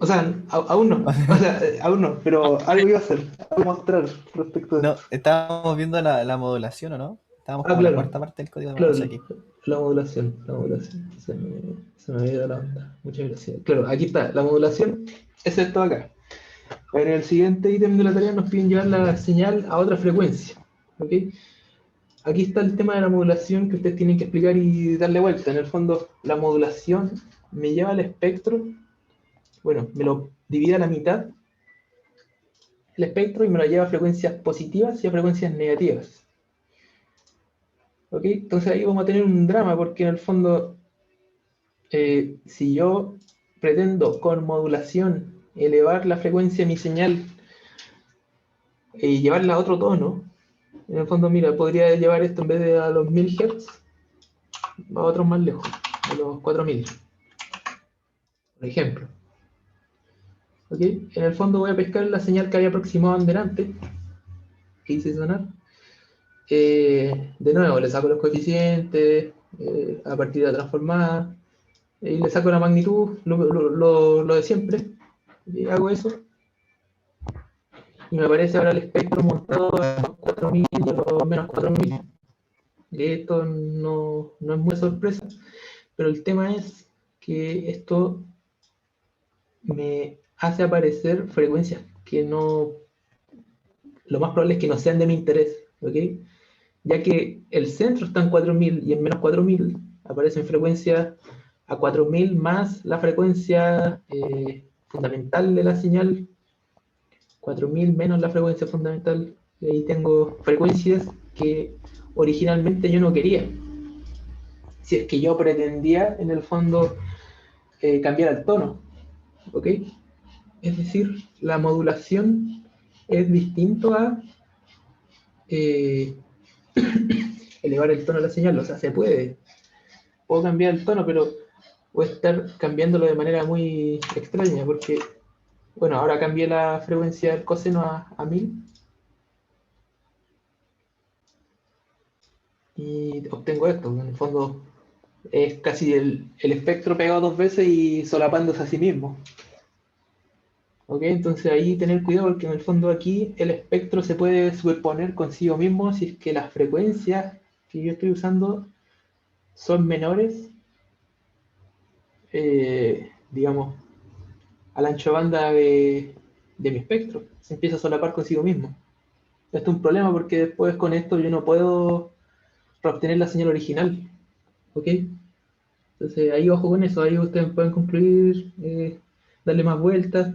O sea, aún no. O sea, aún no, pero algo iba a hacer, algo mostrar respecto de No, esto. estábamos viendo la modulación, ¿o no? Estábamos Ah, como en la claro, cuarta parte del código de claro, modulación aquí. la modulación, la modulación. Se me había ido la onda. Muchas gracias. Claro, aquí está, la modulación es esto de acá. En el siguiente ítem de la tarea nos piden llevar la señal a otra frecuencia. ¿Ok? Aquí está el tema de la modulación que ustedes tienen que explicar y darle vuelta. En el fondo, la modulación me lleva al espectro, bueno, me lo divide a la mitad el espectro y me lo lleva a frecuencias positivas y a frecuencias negativas. ¿Ok? Entonces ahí vamos a tener un drama porque en el fondo, si yo pretendo con modulación elevar la frecuencia de mi señal y llevarla a otro tono, en el fondo, mira, podría llevar esto en vez de a los 1000 Hz, a otros más lejos, a los 4000, por ejemplo. ¿Ok? En el fondo voy a pescar la señal que había aproximado antes, que hice sonar. De nuevo, le saco los coeficientes a partir de la transformada, y le saco la magnitud, lo de siempre, y hago eso, y me aparece ahora el espectro montado a los 4000 y a los menos 4000. Esto no es muy sorpresa, pero el tema es que esto me hace aparecer frecuencias que no, lo más probable es que no sean de mi interés, ¿ok? Ya que el centro está en 4000 y en menos 4000 aparecen frecuencias a 4000 más la frecuencia fundamental de la señal, 4000 menos la frecuencia fundamental, y ahí tengo frecuencias que originalmente yo no quería. Si es que yo pretendía, en el fondo, cambiar el tono, ¿ok? Es decir, la modulación es distinto a eh, elevar el tono de la señal, o sea, se puedo cambiar el tono, pero voy a estar cambiándolo de manera muy extraña, porque, bueno, ahora cambié la frecuencia del coseno a 1000 y obtengo esto. En el fondo es casi el espectro pegado dos veces y solapándose a sí mismo. ¿Ok? Entonces ahí tener cuidado porque en el fondo aquí el espectro se puede superponer consigo mismo si es que las frecuencias que yo estoy usando son menores, digamos, al ancho de banda de mi espectro. Se empieza a solapar consigo mismo. Esto es un problema porque después con esto yo no puedo reobtener la señal original. ¿Ok? Entonces ahí ojo con eso, ahí ustedes pueden concluir, darle más vueltas,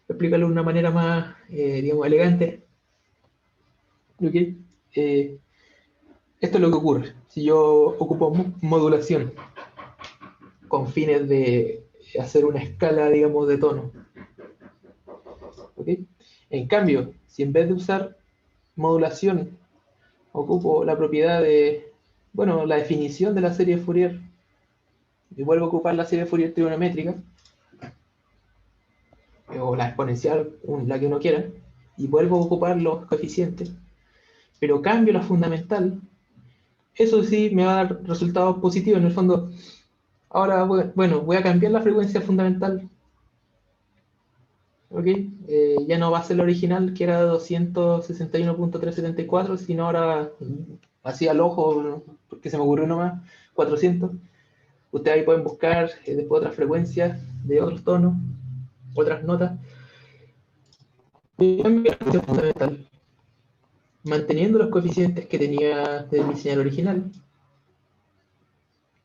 explicarlo de una manera más, digamos, elegante. ¿Ok? Eh, Esto es lo que ocurre. Si yo ocupo modulación con fines de hacer una escala, digamos, de tono. ¿Ok? En cambio, si en vez de usar modulación ocupo la propiedad de, bueno, la definición de la serie de Fourier y vuelvo a ocupar la serie de Fourier trigonométrica, o la exponencial, la que uno quiera, y vuelvo a ocupar los coeficientes, pero cambio la fundamental, eso sí me va a dar resultados positivos. En el fondo, ahora, bueno, voy a cambiar la frecuencia fundamental, ¿ok? Ya no va a ser la original, que era 261.374, sino ahora, así al ojo, ¿no? Porque se me ocurrió nomás, 400. Ustedes ahí pueden buscar después otras frecuencias de otros tonos, otras notas. Cambio la frecuencia fundamental, manteniendo los coeficientes que tenía de mi señal original.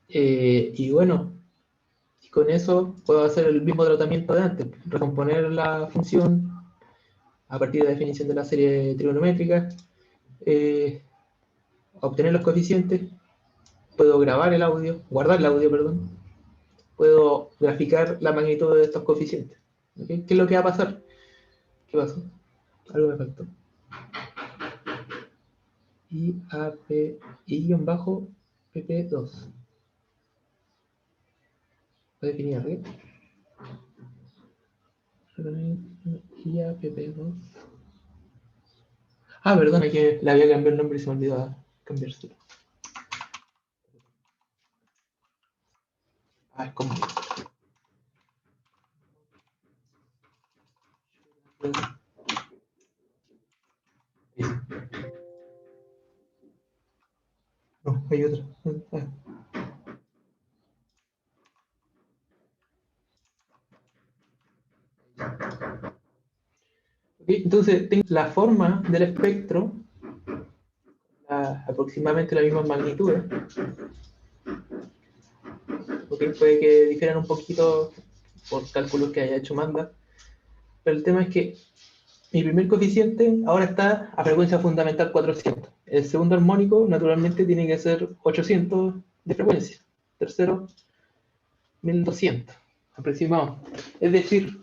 Y bueno, y con eso puedo hacer el mismo tratamiento de antes, recomponer la función a partir de la definición de la serie trigonométrica, eh, obtener los coeficientes, puedo grabar el audio, guardar el audio, perdón, puedo graficar la magnitud de estos coeficientes. ¿Okay? ¿Qué es lo que va a pasar? ¿Qué pasó? Algo me faltó. I-PP2. Voy a definir arriba. IAPP2. Ah, perdona que le había cambiado el nombre y se me olvidó cambiárselo. Ah, es como. No, hay otra. Ok, entonces, tengo la forma del espectro, aproximadamente la misma magnitud. Ok, puede que difieran un poquito por cálculos que haya hecho Manda, pero el tema es que mi primer coeficiente ahora está a frecuencia fundamental 400. El segundo armónico, naturalmente, tiene que ser 800 de frecuencia. Tercero, 1200 aproximado. Es decir,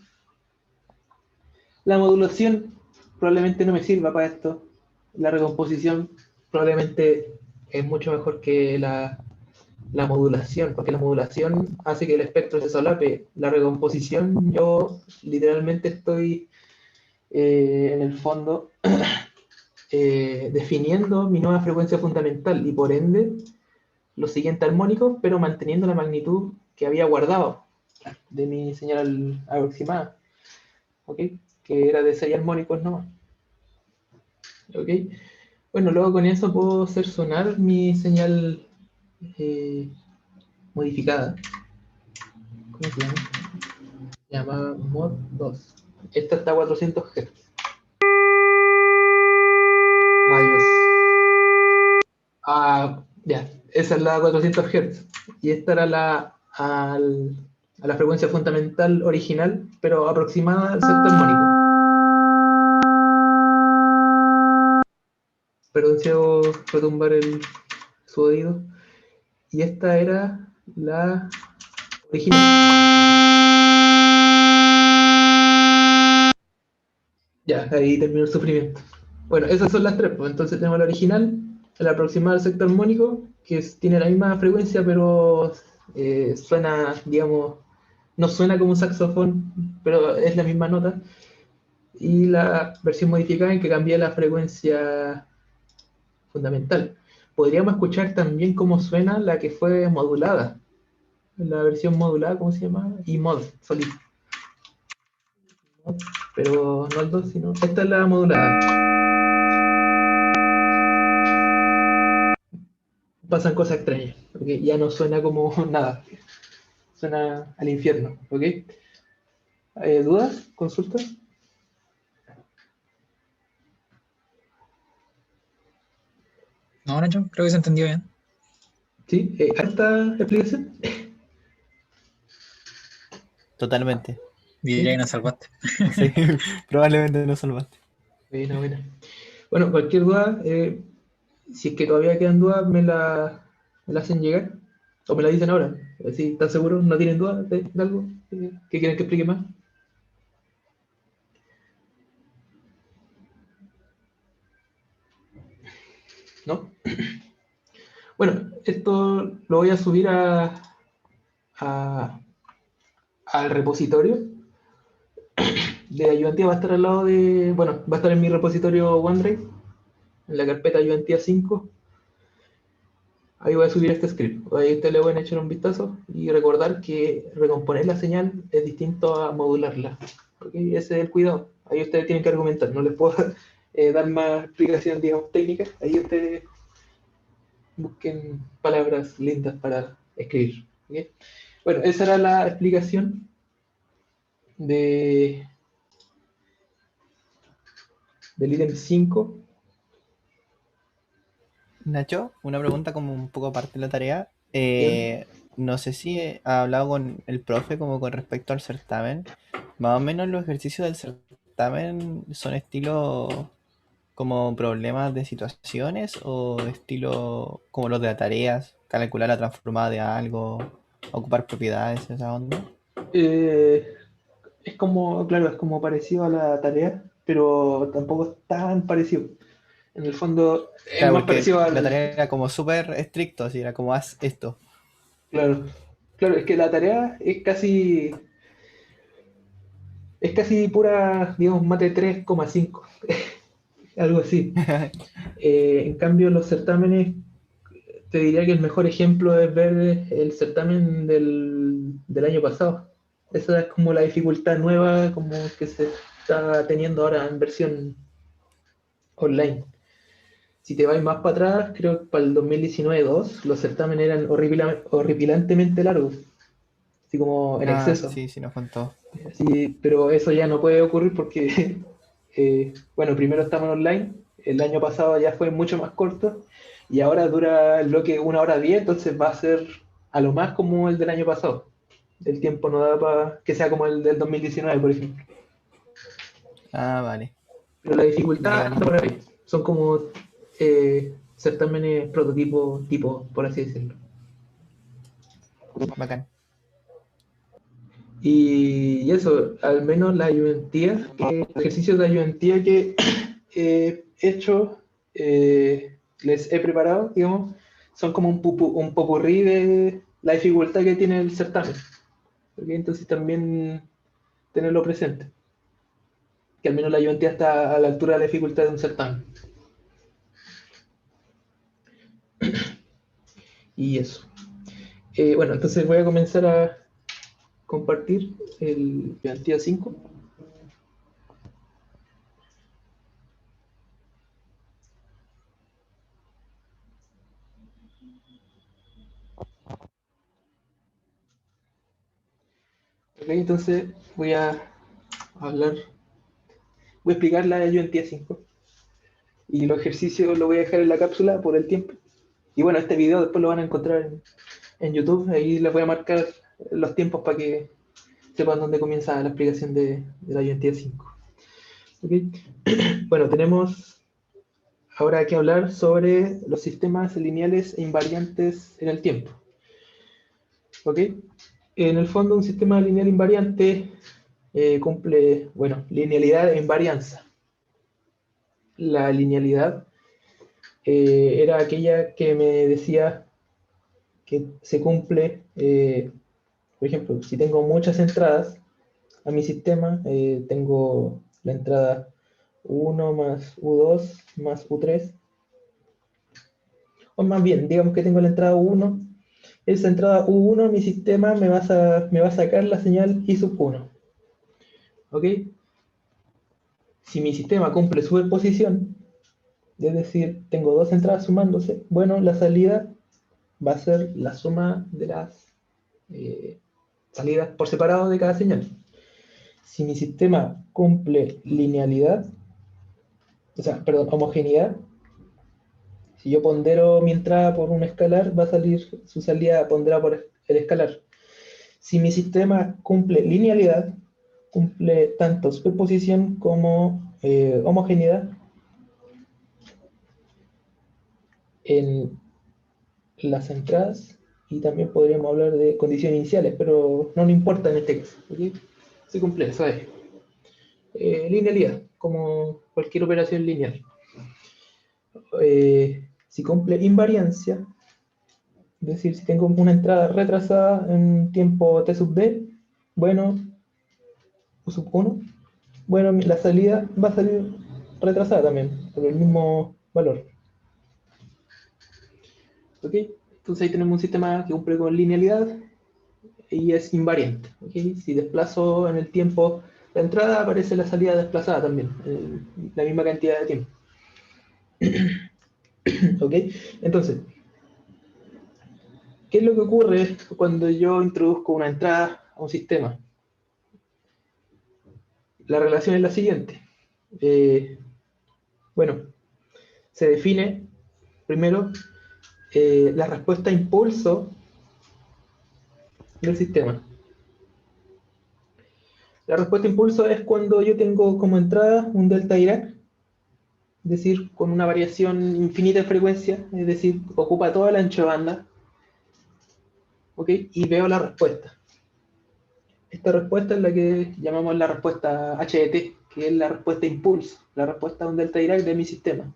la modulación probablemente no me sirva para esto. La recomposición probablemente es mucho mejor que la modulación, porque la modulación hace que el espectro se solape. La recomposición, yo literalmente estoy en el fondo definiendo mi nueva frecuencia fundamental y por ende los siguientes armónicos, pero manteniendo la magnitud que había guardado de mi señal aproximada, ¿ok? Que era de 6 armónicos nomás. ¿Ok? Bueno, luego con eso puedo hacer sonar mi señal modificada. ¿Cómo se llama? Se llama mod 2. Esta está a 400 Hz. Rayos. Ah, ya, esa es la 400 Hz. Y esta era a la frecuencia fundamental original, pero aproximada al sexto armónico. Perdón si hago retumbar su oído. Y esta era la original. Ya, ahí terminó el sufrimiento. Bueno, esas son las tres, pues. Entonces tenemos la original, el aproximado al sector armónico, que tiene la misma frecuencia, pero suena, digamos, no suena como un saxofón, pero es la misma nota. Y la versión modificada en que cambié la frecuencia fundamental. Podríamos escuchar también cómo suena la que fue modulada. La versión modulada, ¿cómo se llama? iMod, solito. Pero no el 2, sino... Esta es la modulada. Pasan cosas extrañas, ¿ok? Ya no suena como nada. Suena al infierno, ¿ok? ¿Dudas? ¿Consultas? No, Nacho, creo que se entendió bien. ¿Sí? ¿Harta explicación? Totalmente. Diría que nos salvaste. Sí, probablemente no salvaste. Bueno. Bueno, cualquier duda, si es que todavía quedan dudas, me la hacen llegar. O me la dicen ahora. Si están seguros, no tienen dudas de algo que quieren que explique más. ¿No? Bueno, esto lo voy a subir al repositorio de Ayudantía. Va a estar al lado de, bueno, va a estar en mi repositorio OneDrive, en la carpeta Ayudantía 5. Ahí voy a subir este script. Ahí ustedes le pueden echar un vistazo y recordar que recomponer la señal es distinto a modularla. ¿Ok? Ese es el cuidado. Ahí ustedes tienen que argumentar. No les puedo dar más explicación, digamos, técnica. Ahí ustedes busquen palabras lindas para escribir. ¿Ok? Bueno, esa era la explicación del ítem 5. Nacho, una pregunta como un poco aparte de la tarea. Bien. No sé si ha hablado con el profe como con respecto al certamen. Más o menos los ejercicios del certamen son estilo como problemas de situaciones o estilo como los de las tareas, calcular la transformada de algo, ocupar propiedades, esa onda. Es como, claro, es como parecido a la tarea, pero tampoco es tan parecido. En el fondo es Claro, más porque parecido la al... tarea era como súper estricto, así era como haz esto. Claro, claro, es que la tarea es casi pura, digamos, mate 3,5, algo así. En cambio, los certámenes, te diría que el mejor ejemplo es ver el certamen del año pasado. Esa es como la dificultad nueva, como que se está teniendo ahora en versión online. Si te vas más para atrás, creo que para el 2019-2, los certámenes eran horripilantemente largos, así como en Ah, exceso. sí, sí, nos contó. Sí, pero eso ya no puede ocurrir porque, bueno, primero estamos online, el año pasado ya fue mucho más corto y ahora dura lo que 1 hora 10, entonces va a ser a lo más como el del año pasado. El tiempo no da para que sea como el del 2019, por ejemplo. Ah, vale. Pero la dificultad Bacán. anda por ahí. Son como certámenes prototipo tipo, por así decirlo. Bacán. Y eso, al menos la ayudantía, ejercicios de ayudantía que he hecho, les he preparado, digamos, son como un popurrí de la dificultad que tiene el certamen. ¿Ok? Entonces también tenerlo presente, que al menos la ayudantía está a la altura de la dificultad de un certamen. Y eso. Bueno, entonces voy a comenzar a compartir el ayudantía 5. Ok, entonces voy a hablar, voy a explicar la ayudantía 5 y los ejercicios los voy a dejar en la cápsula por el tiempo. Y bueno, este video después lo van a encontrar en YouTube, ahí les voy a marcar los tiempos para que sepan dónde comienza la explicación de la ayudantía 5. ¿Ok? Bueno, tenemos ahora que hablar sobre los sistemas lineales e invariantes en el tiempo. ¿Ok? En el fondo, un sistema lineal invariante cumple, bueno, linealidad e invarianza. La linealidad era aquella que me decía que se cumple, por ejemplo, si tengo muchas entradas a mi sistema, tengo la entrada U1 más U2 más U3, o más bien, digamos que tengo la entrada U1, esa entrada U1 mi sistema me va a sacar la señal I sub 1. ¿Ok? Si mi sistema cumple superposición, es decir, tengo dos entradas sumándose, bueno, la salida va a ser la suma de las salidas por separado de cada señal. Si mi sistema cumple linealidad, o sea, perdón, homogeneidad, si yo pondero mi entrada por un escalar, va a salir su salida ponderada por el escalar. Si mi sistema cumple linealidad, cumple tanto superposición como homogeneidad en las entradas, y también podríamos hablar de condiciones iniciales, pero no nos importa en este caso. ¿Okay? Se cumple, eso es. Linealidad, como cualquier operación lineal. Si cumple invariancia, es decir, si tengo una entrada retrasada en tiempo t sub d, bueno, u sub 1, bueno, la salida va a salir retrasada también, por el mismo valor. ¿Ok? Entonces ahí tenemos un sistema que cumple con linealidad y es invariante. ¿Okay? Si desplazo en el tiempo la entrada, aparece la salida desplazada también, la misma cantidad de tiempo. ¿Ok? Entonces, ¿qué es lo que ocurre cuando yo introduzco una entrada a un sistema? La relación es la siguiente. Bueno, se define primero la respuesta a impulso del sistema. La respuesta a impulso es cuando yo tengo como entrada un delta Dirac, es decir, con una variación infinita de frecuencia, es decir, ocupa toda la ancho de banda, ¿ok? Y veo la respuesta. Esta respuesta es la que llamamos la respuesta HDT, que es la respuesta a impulso, la respuesta a un delta Dirac de mi sistema.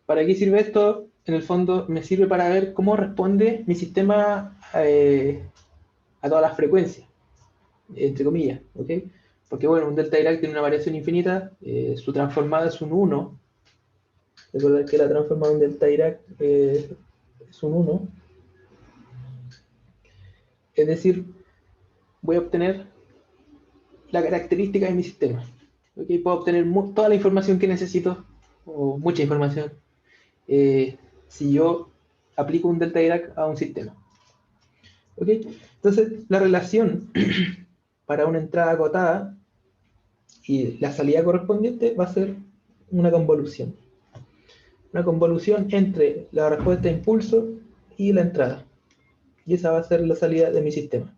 ¿Para qué sirve esto? En el fondo me sirve para ver cómo responde mi sistema a todas las frecuencias, entre comillas, ¿ok? Porque bueno, un delta Dirac tiene una variación infinita, su transformada es un 1. Recordar que la transformada de un delta Dirac es un 1. Es decir, voy a obtener la característica de mi sistema. ¿Ok? Puedo obtener toda la información que necesito, o mucha información, si yo aplico un delta Dirac a un sistema. ¿Ok? Entonces, la relación para una entrada acotada y la salida correspondiente va a ser una convolución. Una convolución entre la respuesta de impulso y la entrada. Y esa va a ser la salida de mi sistema.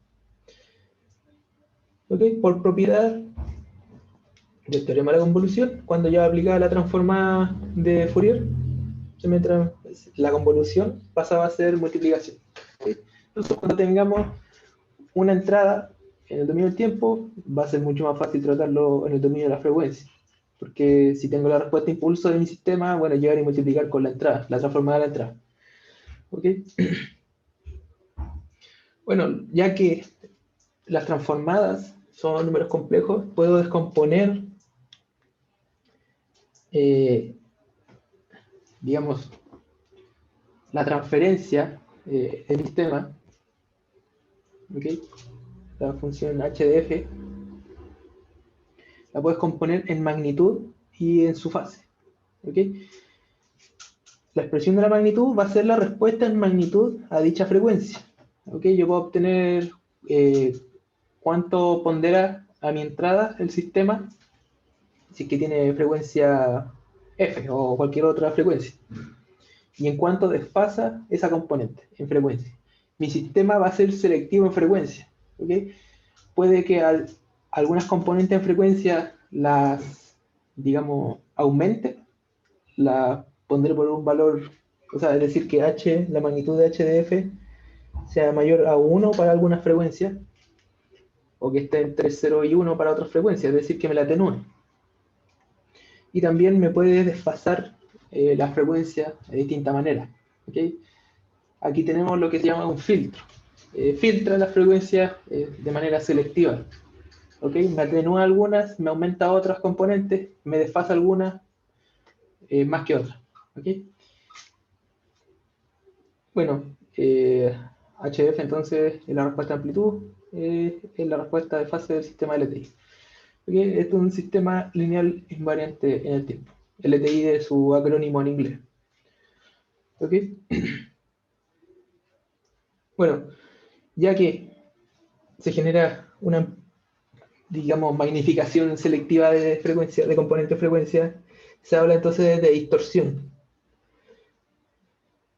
¿Ok? Por propiedad del teorema de la convolución, cuando ya aplicaba la transformada de Fourier, la convolución pasaba a ser multiplicación. ¿Ok? Entonces, cuando tengamos una entrada en el dominio del tiempo, va a ser mucho más fácil tratarlo en el dominio de la frecuencia. Porque si tengo la respuesta de impulso de mi sistema, bueno, llegar y multiplicar con la entrada, la transformada de la entrada. ¿Ok? Bueno, ya que las transformadas son números complejos, puedo descomponer, digamos, la transferencia del sistema, ¿ok? La función HDF, la puedes componer en magnitud y en su fase. ¿Ok? La expresión de la magnitud va a ser la respuesta en magnitud a dicha frecuencia. ¿Ok? Yo puedo obtener cuánto pondera a mi entrada el sistema, si es que tiene frecuencia F o cualquier otra frecuencia, y en cuánto desfasa esa componente en frecuencia. Mi sistema va a ser selectivo en frecuencia. ¿Ok? Puede que algunas componentes en frecuencia las, digamos, aumente, las pondré por un valor, o sea, es decir, que H, la magnitud de H de F sea mayor a 1 para algunas frecuencias, o que esté entre 0 y 1 para otras frecuencias, es decir, que me la atenúe. Y también me puede desfasar la frecuencia de distinta manera. ¿Okay? Aquí tenemos lo que se llama un filtro. Filtra las frecuencias de manera selectiva. ¿Okay? Me atenúa algunas, me aumenta otras componentes, me desfasa algunas más que otras. ¿Okay? Bueno, HF entonces es la respuesta de amplitud, es la respuesta de fase del sistema LTI. ¿Okay? Esto es un sistema lineal invariante en el tiempo. LTI es su acrónimo en inglés. ¿Ok? Bueno, ya que se genera una, digamos, magnificación selectiva de frecuencia, de componente de frecuencia, se habla entonces de distorsión.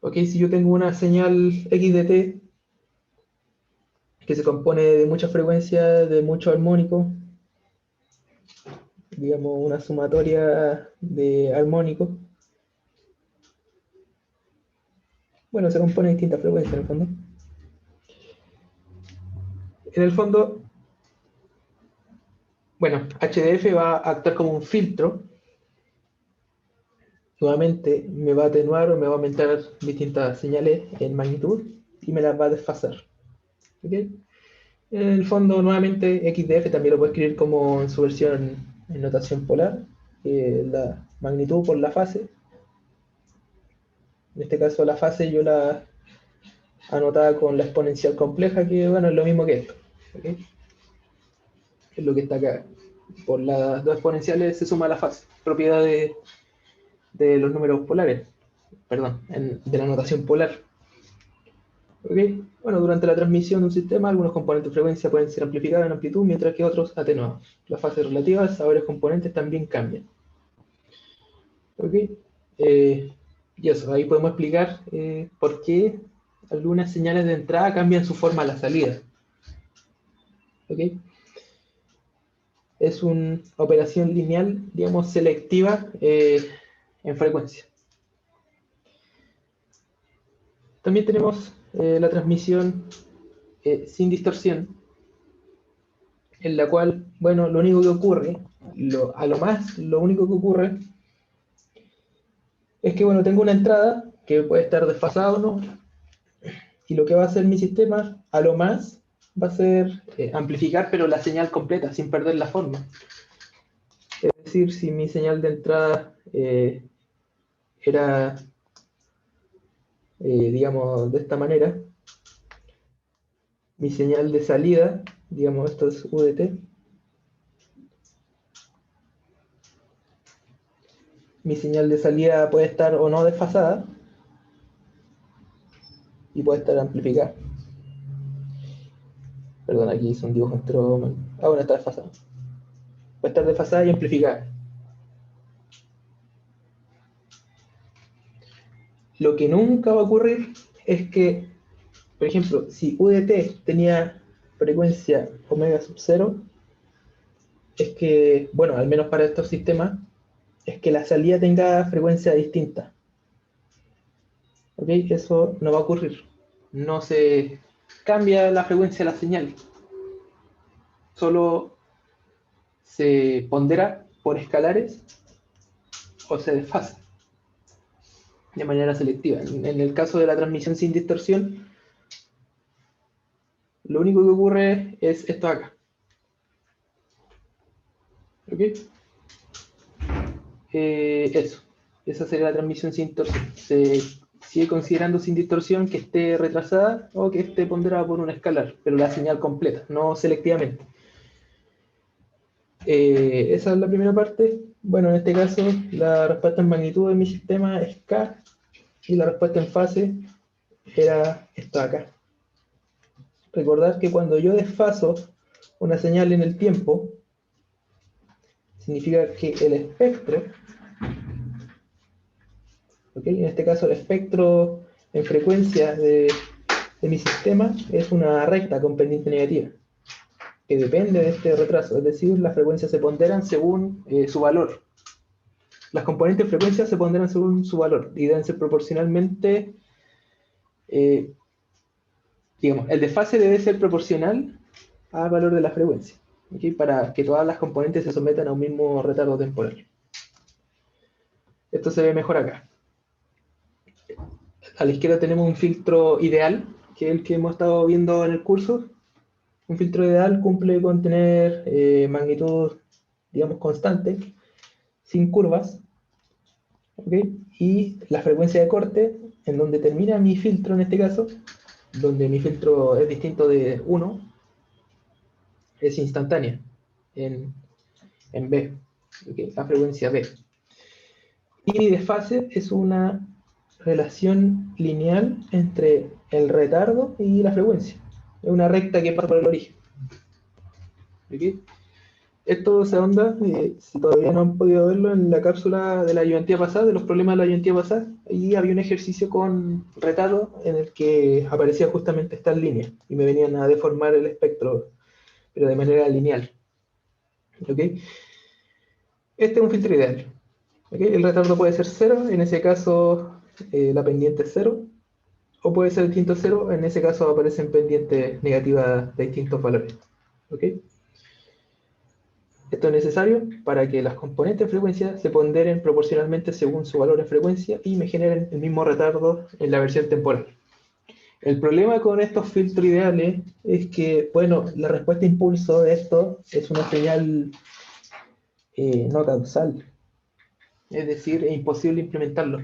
¿Ok? Si yo tengo una señal x de t que se compone de muchas frecuencias, de muchos armónicos, digamos una sumatoria de armónicos, bueno, se compone de distintas frecuencias en el fondo. En el fondo, bueno, HDF va a actuar como un filtro. Nuevamente me va a atenuar o me va a aumentar distintas señales en magnitud y me las va a desfasar. ¿Okay? En el fondo, nuevamente, XDF también lo puedo escribir como en su versión en notación polar, la magnitud por la fase. En este caso, la fase yo la anotaba con la exponencial compleja, que bueno, es lo mismo que esto. ¿Okay? Es lo que está acá. Por las dos exponenciales se suma la fase, propiedad de los números polares, perdón, de la notación polar. ¿Okay? Bueno, durante la transmisión de un sistema, algunos componentes de frecuencia pueden ser amplificados en amplitud, mientras que otros atenuados. Las fases relativas a varios componentes también cambian. ¿Okay? Y eso, ahí podemos explicar por qué algunas señales de entrada cambian su forma a la salida. ¿Okay? Es una operación lineal, digamos, selectiva en frecuencia. También tenemos la transmisión sin distorsión, en la cual, bueno, lo único que ocurre, lo único que ocurre es que, bueno, tengo una entrada que puede estar desfasada o no, y lo que va a hacer mi sistema, a lo más, va a ser amplificar, pero la señal completa, sin perder la forma. Es decir, si mi señal de entrada era, digamos, de esta manera, mi señal de salida, digamos, esto es UDT, mi señal de salida puede estar o no desfasada y puede estar amplificada. Perdón, aquí hice un dibujo entero. Bueno, está desfasada. Puede estar desfasada y amplificada. Lo que nunca va a ocurrir es que, por ejemplo, si UDT tenía frecuencia omega sub 0, es que, bueno, al menos para estos sistemas, es que la salida tenga frecuencia distinta. ¿Ok? Eso no va a ocurrir. No se cambia la frecuencia de la señal. Solo se pondera por escalares o se desfasa de manera selectiva. En el caso de la transmisión sin distorsión, lo único que ocurre es esto acá. ¿Ok? Eso. Esa sería la transmisión sin distorsión. Se sigue considerando sin distorsión que esté retrasada o que esté ponderada por un escalar, pero la señal completa, no selectivamente. Esa es la primera parte. Bueno, en este caso, la respuesta en magnitud de mi sistema es K y la respuesta en fase era esto acá. Recordar que cuando yo desfaso una señal en el tiempo, significa que el espectro, ¿okay? En este caso el espectro en frecuencia de mi sistema es una recta con pendiente negativa, que depende de este retraso, es decir, las frecuencias se ponderan según su valor. Las componentes de frecuencia se ponderan según su valor y deben ser proporcionalmente, digamos, el desfase debe ser proporcional al valor de la frecuencia, ¿okay? Para que todas las componentes se sometan a un mismo retardo temporal. Esto se ve mejor acá. A la izquierda tenemos un filtro ideal, que es el que hemos estado viendo en el curso. Un filtro ideal cumple con tener magnitud, digamos, constante, sin curvas, ¿okay? Y la frecuencia de corte, en donde termina mi filtro en este caso, donde mi filtro es distinto de 1, es instantánea, en B, ¿okay? La frecuencia B. Y mi desfase es una relación lineal entre el retardo y la frecuencia. Es una recta que pasa por el origen. ¿Okay? Esto se ahonda, si todavía no han podido verlo, en la cápsula de la ayudantía pasada, de los problemas de la ayudantía pasada. Ahí había un ejercicio con retardo en el que aparecía justamente esta línea y me venían a deformar el espectro, pero de manera lineal. ¿Okay? Este es un filtro ideal. ¿Okay? El retardo puede ser 0, en ese caso la pendiente es 0, o puede ser distinto a 0, en ese caso aparecen pendientes negativas de distintos valores. ¿Okay? Esto es necesario para que las componentes de frecuencia se ponderen proporcionalmente según su valor de frecuencia y me generen el mismo retardo en la versión temporal. El problema con estos filtros ideales es que, bueno, la respuesta impulso de esto es una señal no causal. Es decir, es imposible implementarlo.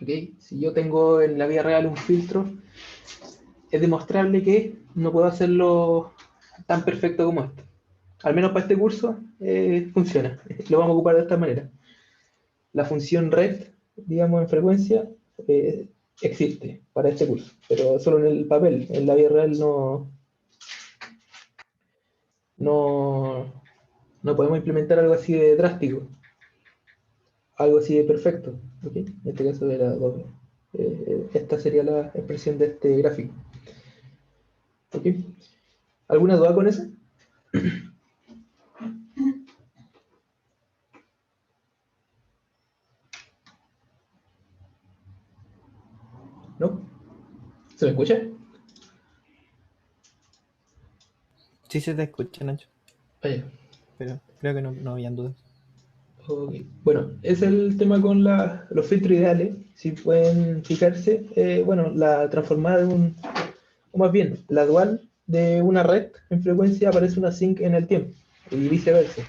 ¿Okay? Si yo tengo en la vida real un filtro, es demostrable que no puedo hacerlo tan perfecto como esto. Al menos para este curso funciona. Lo vamos a ocupar de esta manera. La función red, digamos, en frecuencia, existe para este curso, pero solo en el papel. En la vida real no podemos implementar algo así de drástico, algo así de perfecto. ¿Okay? En este caso era doble. Esta sería la expresión de este gráfico. ¿Okay? ¿Alguna duda con eso? ¿No? ¿Se me escucha? Sí se te escucha, Nacho, Vaya. pero creo que no habían dudas. Okay. Bueno, es el tema con los filtros ideales. Si pueden fijarse, bueno, la transformada o más bien, la dual de una red en frecuencia aparece una sinc en el tiempo y viceversa.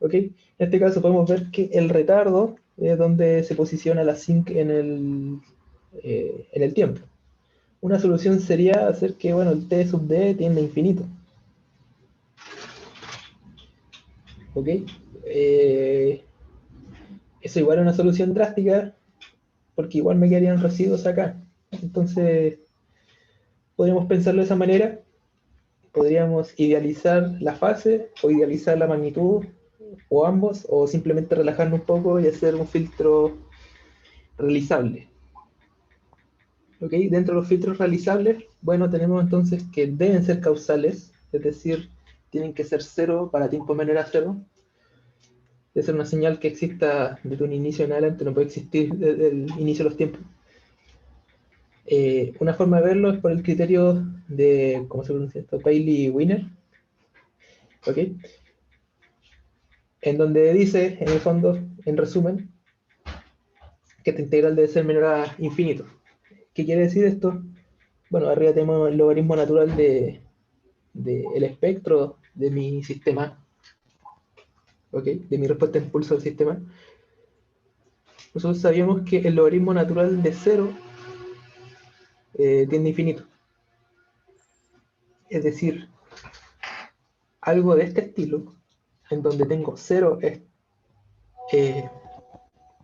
¿Ok? En este caso podemos ver que el retardo es donde se posiciona la sinc en el tiempo. Una solución sería hacer que, bueno, el t sub d tiende a infinito. ¿Ok? eso igual es una solución drástica, porque igual me quedarían residuos acá. Entonces, podríamos pensarlo de esa manera. Podríamos idealizar la fase, o idealizar la magnitud, o ambos, o simplemente relajarnos un poco y hacer un filtro realizable. ¿Ok? Dentro de los filtros realizables, bueno, tenemos entonces que deben ser causales, es decir, tienen que ser 0 para tiempo menor a 0. Debe ser una señal que exista desde un inicio en adelante, no puede existir desde el inicio de los tiempos. Una forma de verlo es por el criterio de, ¿cómo se pronuncia esto? Bailey-Wiener. ¿Ok? En donde dice, en el fondo, en resumen, que esta integral debe ser menor a infinito. ¿Qué quiere decir esto? Bueno, arriba tenemos el logaritmo natural del espectro de mi sistema, ¿ok? De mi respuesta de impulso del sistema. Nosotros sabíamos que el logaritmo natural de 0 tiende a infinito. Es decir, algo de este estilo, en donde tengo 0,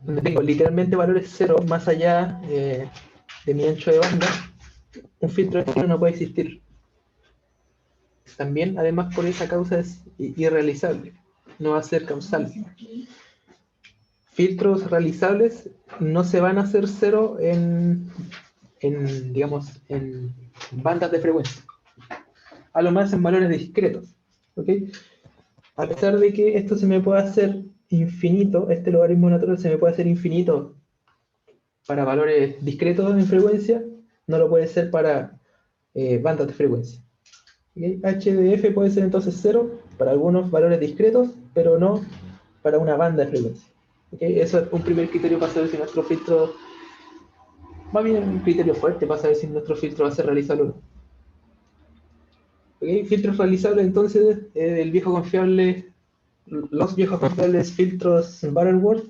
donde tengo literalmente valores 0 más allá de mi ancho de banda, un filtro de estilo no puede existir. También, además, por esa causa es irrealizable, no va a ser causal. Filtros realizables no se van a hacer 0 digamos, en bandas de frecuencia. A lo más en valores discretos. ¿Ok? A pesar de que esto se me puede hacer infinito, este logaritmo natural se me puede hacer infinito para valores discretos en frecuencia, no lo puede ser para bandas de frecuencia. ¿Okay? H de f puede ser entonces 0 para algunos valores discretos, pero no para una banda de frecuencia. ¿Okay? Eso es un primer criterio para saber si nuestro filtro, más bien un criterio fuerte para saber si nuestro filtro va a ser realizable o no. ¿Okay? Filtros realizables entonces, el viejo confiable, los viejos confiables filtros Butterworth,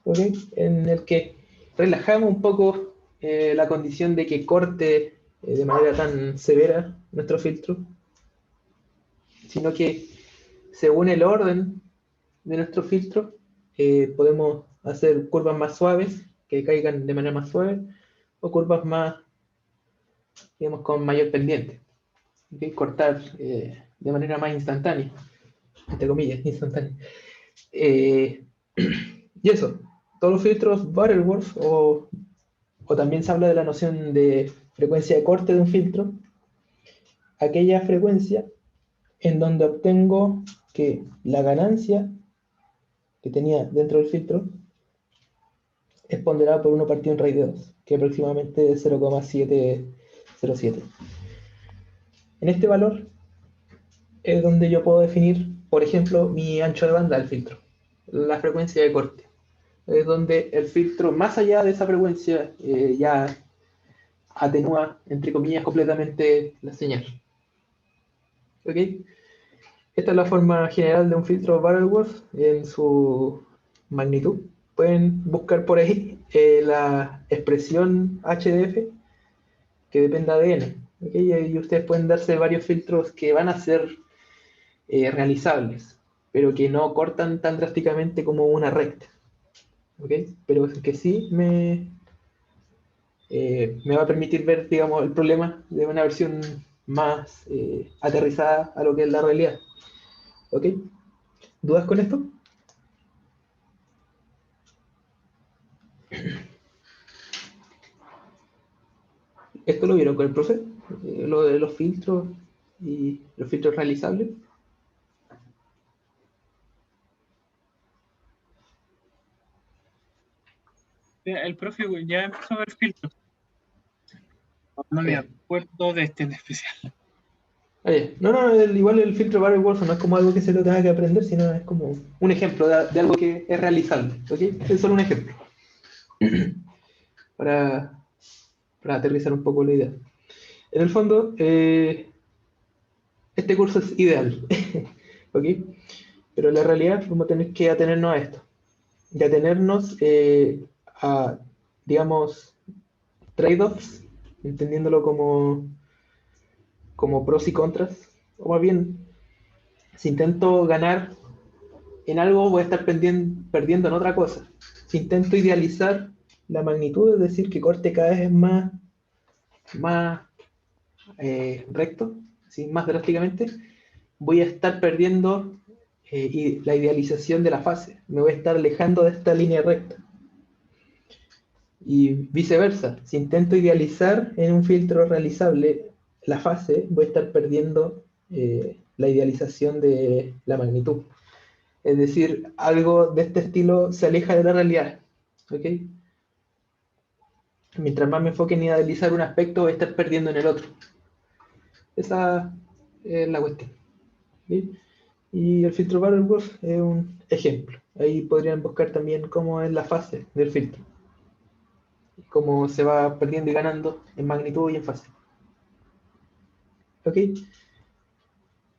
¿okay? En el que relajamos un poco la condición de que corte de manera tan severa nuestro filtro, sino que según el orden de nuestro filtro podemos hacer curvas más suaves, que caigan de manera más suave, o curvas más, digamos, con mayor pendiente. ¿Okay? Cortar de manera más instantánea, entre comillas, instantánea. Y eso, todos los filtros Butterworth, o también se habla de la noción de frecuencia de corte de un filtro, aquella frecuencia en donde obtengo que la ganancia que tenía dentro del filtro es ponderada por 1 partido en raíz de 2, que es aproximadamente 0,707. En este valor es donde yo puedo definir, por ejemplo, mi ancho de banda del filtro, la frecuencia de corte. Es donde el filtro, más allá de esa frecuencia, ya atenúa, entre comillas, completamente la señal. ¿Ok? Esta es la forma general de un filtro Butterworth en su magnitud. Pueden buscar por ahí la expresión HDF que dependa de n. ¿Okay? Y ustedes pueden darse varios filtros que van a ser realizables, pero que no cortan tan drásticamente como una recta. ¿Okay? Pero que sí me va a permitir ver, digamos, el problema de una versión más aterrizada a lo que es la realidad. ¿Ok? ¿Dudas con esto? ¿Esto lo vieron con el profe? Lo de los filtros y los filtros realizables. El profe ya empezó a ver filtros. No me acuerdo de este en especial. No, igual el filtro Butterworth no es como algo que se lo tenga que aprender, sino es como un ejemplo de algo que es realizable. ¿Ok? Es solo un ejemplo. Para aterrizar un poco la idea. En el fondo, este curso es ideal. ¿Ok? Pero en la realidad vamos a tener que atenernos a esto. Y atenernos a, digamos, trade-offs, entendiéndolo como pros y contras. O más bien, si intento ganar en algo voy a estar perdiendo en otra cosa. Si intento idealizar la magnitud, es decir, que corte cada vez es más recto, ¿sí? Más drásticamente, voy a estar perdiendo la idealización de la fase. Me voy a estar alejando de esta línea recta. Y viceversa, si intento idealizar en un filtro realizable la fase, voy a estar perdiendo la idealización de la magnitud. Es decir, algo de este estilo se aleja de la realidad. ¿Ok? Mientras más me enfoque en idealizar un aspecto, voy a estar perdiendo en el otro. Esa es la cuestión. ¿Ok? Y el filtro Butterworth es un ejemplo. Ahí podrían buscar también cómo es la fase del filtro. Cómo se va perdiendo y ganando en magnitud y en fase. ¿Ok?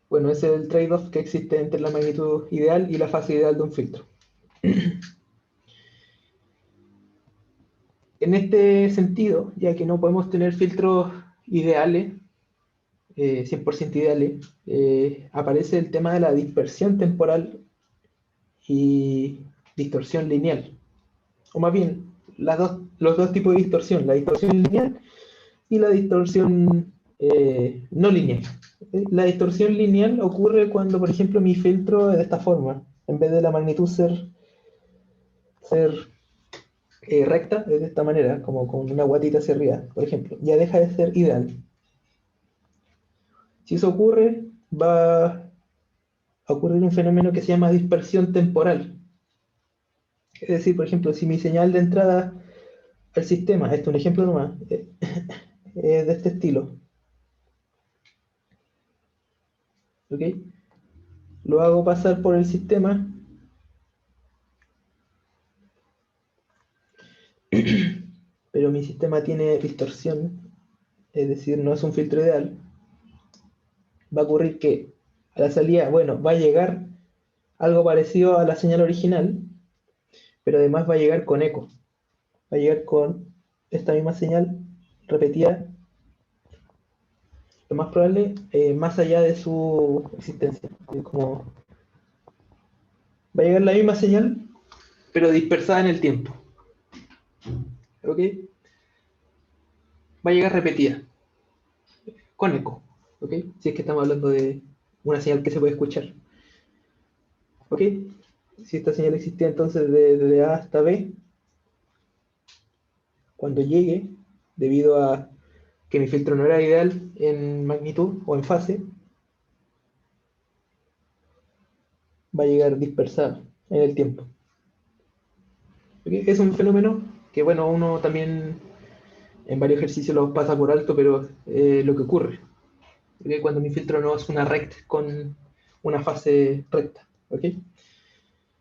Bueno, ese es el trade-off que existe entre la magnitud ideal y la fase ideal de un filtro. En este sentido, ya que no podemos tener filtros ideales, 100% ideales, aparece el tema de la dispersión temporal y distorsión lineal. O más bien, los dos tipos de distorsión, la distorsión lineal y la distorsión no lineal. La distorsión lineal ocurre cuando, por ejemplo, mi filtro es de esta forma. En vez de la magnitud ser recta, es de esta manera, como con una guatita hacia arriba, por ejemplo. Ya deja de ser ideal. Si eso ocurre, va a ocurrir un fenómeno que se llama dispersión temporal. Es decir, por ejemplo, si mi señal de entrada al sistema, esto es un ejemplo nomás, es de este estilo. ¿Ok? Lo hago pasar por el sistema pero mi sistema tiene distorsión, es decir, no es un filtro ideal. Va a ocurrir que a la salida, bueno, va a llegar algo parecido a la señal original, pero además va a llegar con eco. Va a llegar con esta misma señal repetida, lo más probable, más allá de su existencia. Como va a llegar la misma señal, pero dispersada en el tiempo. ¿Ok? Va a llegar repetida, con eco. ¿Ok? Si es que estamos hablando de una señal que se puede escuchar. ¿Ok? Si esta señal existía entonces de A hasta B, cuando llegue, debido a que mi filtro no era ideal en magnitud o en fase, va a llegar dispersado en el tiempo. ¿Ok? Es un fenómeno que, bueno, uno también en varios ejercicios lo pasa por alto, pero lo que ocurre. ¿Ok? Cuando mi filtro no es una rect con una fase recta. ¿Ok?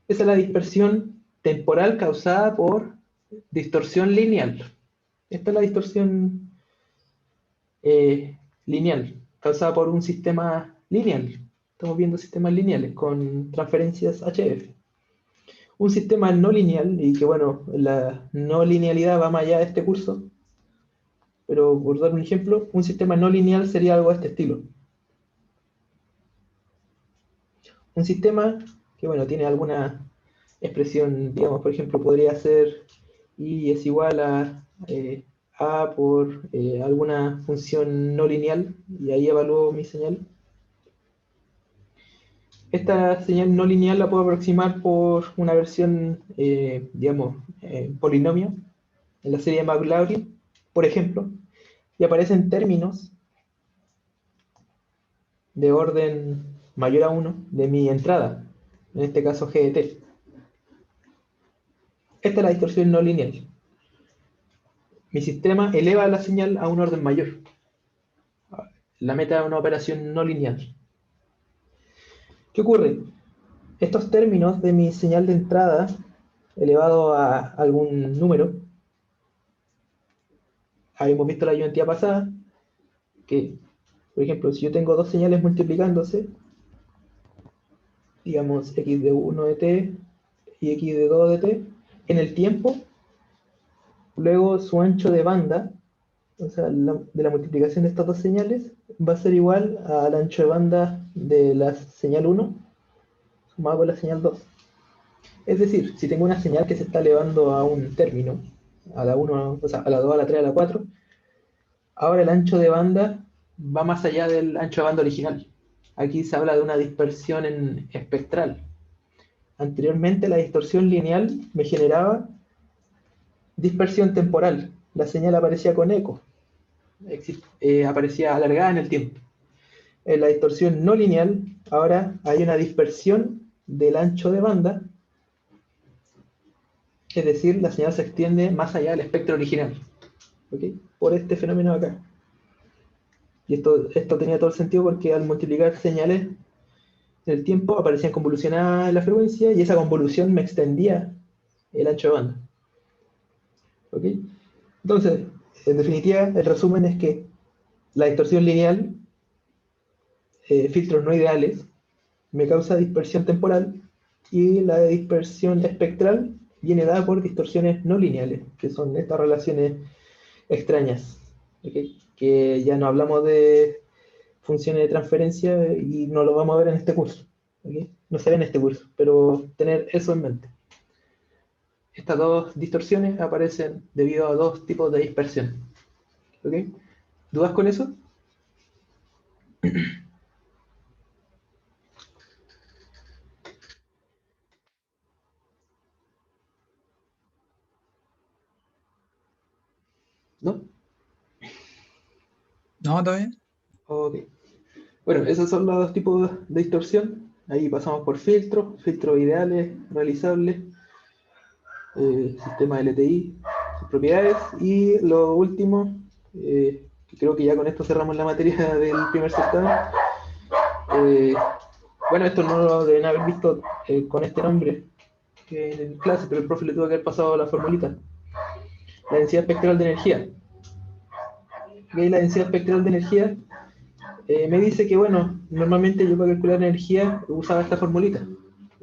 Esa es la dispersión temporal causada por distorsión lineal. Esta es la distorsión lineal, causada por un sistema lineal. Estamos viendo sistemas lineales con transferencias HF. Un sistema no lineal, y que bueno, la no linealidad va más allá de este curso, pero por dar un ejemplo, un sistema no lineal sería algo de este estilo. Un sistema que bueno, tiene alguna expresión, digamos, por ejemplo, podría ser y es igual a por alguna función no lineal, y ahí evalúo mi señal. Esta señal no lineal la puedo aproximar por una versión, digamos, polinomio, en la serie de Maclaurin, por ejemplo, y aparecen términos de orden mayor a 1 de mi entrada, en este caso g de t. Esta es la distorsión no lineal. Mi sistema eleva la señal a un orden mayor. La meta es una operación no lineal. ¿Qué ocurre? Estos términos de mi señal de entrada elevado a algún número, habíamos visto la ayudantía pasada, que, por ejemplo, si yo tengo dos señales multiplicándose, digamos x de 1 de t y x de 2 de t, en el tiempo, luego su ancho de banda, o sea, de la multiplicación de estas dos señales, va a ser igual al ancho de banda de la señal 1 sumado con la señal 2. Es decir, si tengo una señal que se está elevando a un término, a la 1, o sea, a la 2, a la 3, a la 4, ahora el ancho de banda va más allá del ancho de banda original. Aquí se habla de una dispersión espectral. Anteriormente la distorsión lineal me generaba dispersión temporal. La señal aparecía con eco, aparecía alargada en el tiempo. En la distorsión no lineal, ahora hay una dispersión del ancho de banda, es decir, la señal se extiende más allá del espectro original, ¿ok? Por este fenómeno de acá. Y esto tenía todo el sentido porque al multiplicar señales en el tiempo aparecían convolucionadas en la frecuencia y esa convolución me extendía el ancho de banda. ¿Ok? Entonces, en definitiva, el resumen es que la distorsión lineal, filtros no ideales, me causa dispersión temporal y la dispersión espectral viene dada por distorsiones no lineales, que son estas relaciones extrañas, ¿ok? Que ya no hablamos de funciones de transferencia y no lo vamos a ver en este curso, ¿ok? No se ve en este curso, pero tener eso en mente. Estas dos distorsiones aparecen debido a dos tipos de dispersión, ¿ok? ¿Dudas con eso? ¿No? No, todo bien. Ok. Bueno, esos son los dos tipos de distorsión. Ahí pasamos por filtros, filtros ideales, realizables, sistema LTI, sus propiedades. Y lo último, que creo que ya con esto cerramos la materia del primer certamen. Bueno, esto no lo deben haber visto con este nombre en clase, pero el profe le tuvo que haber pasado la formulita. La densidad espectral de energía. Y la densidad espectral de energía me dice que, bueno, normalmente yo para calcular energía usaba esta formulita.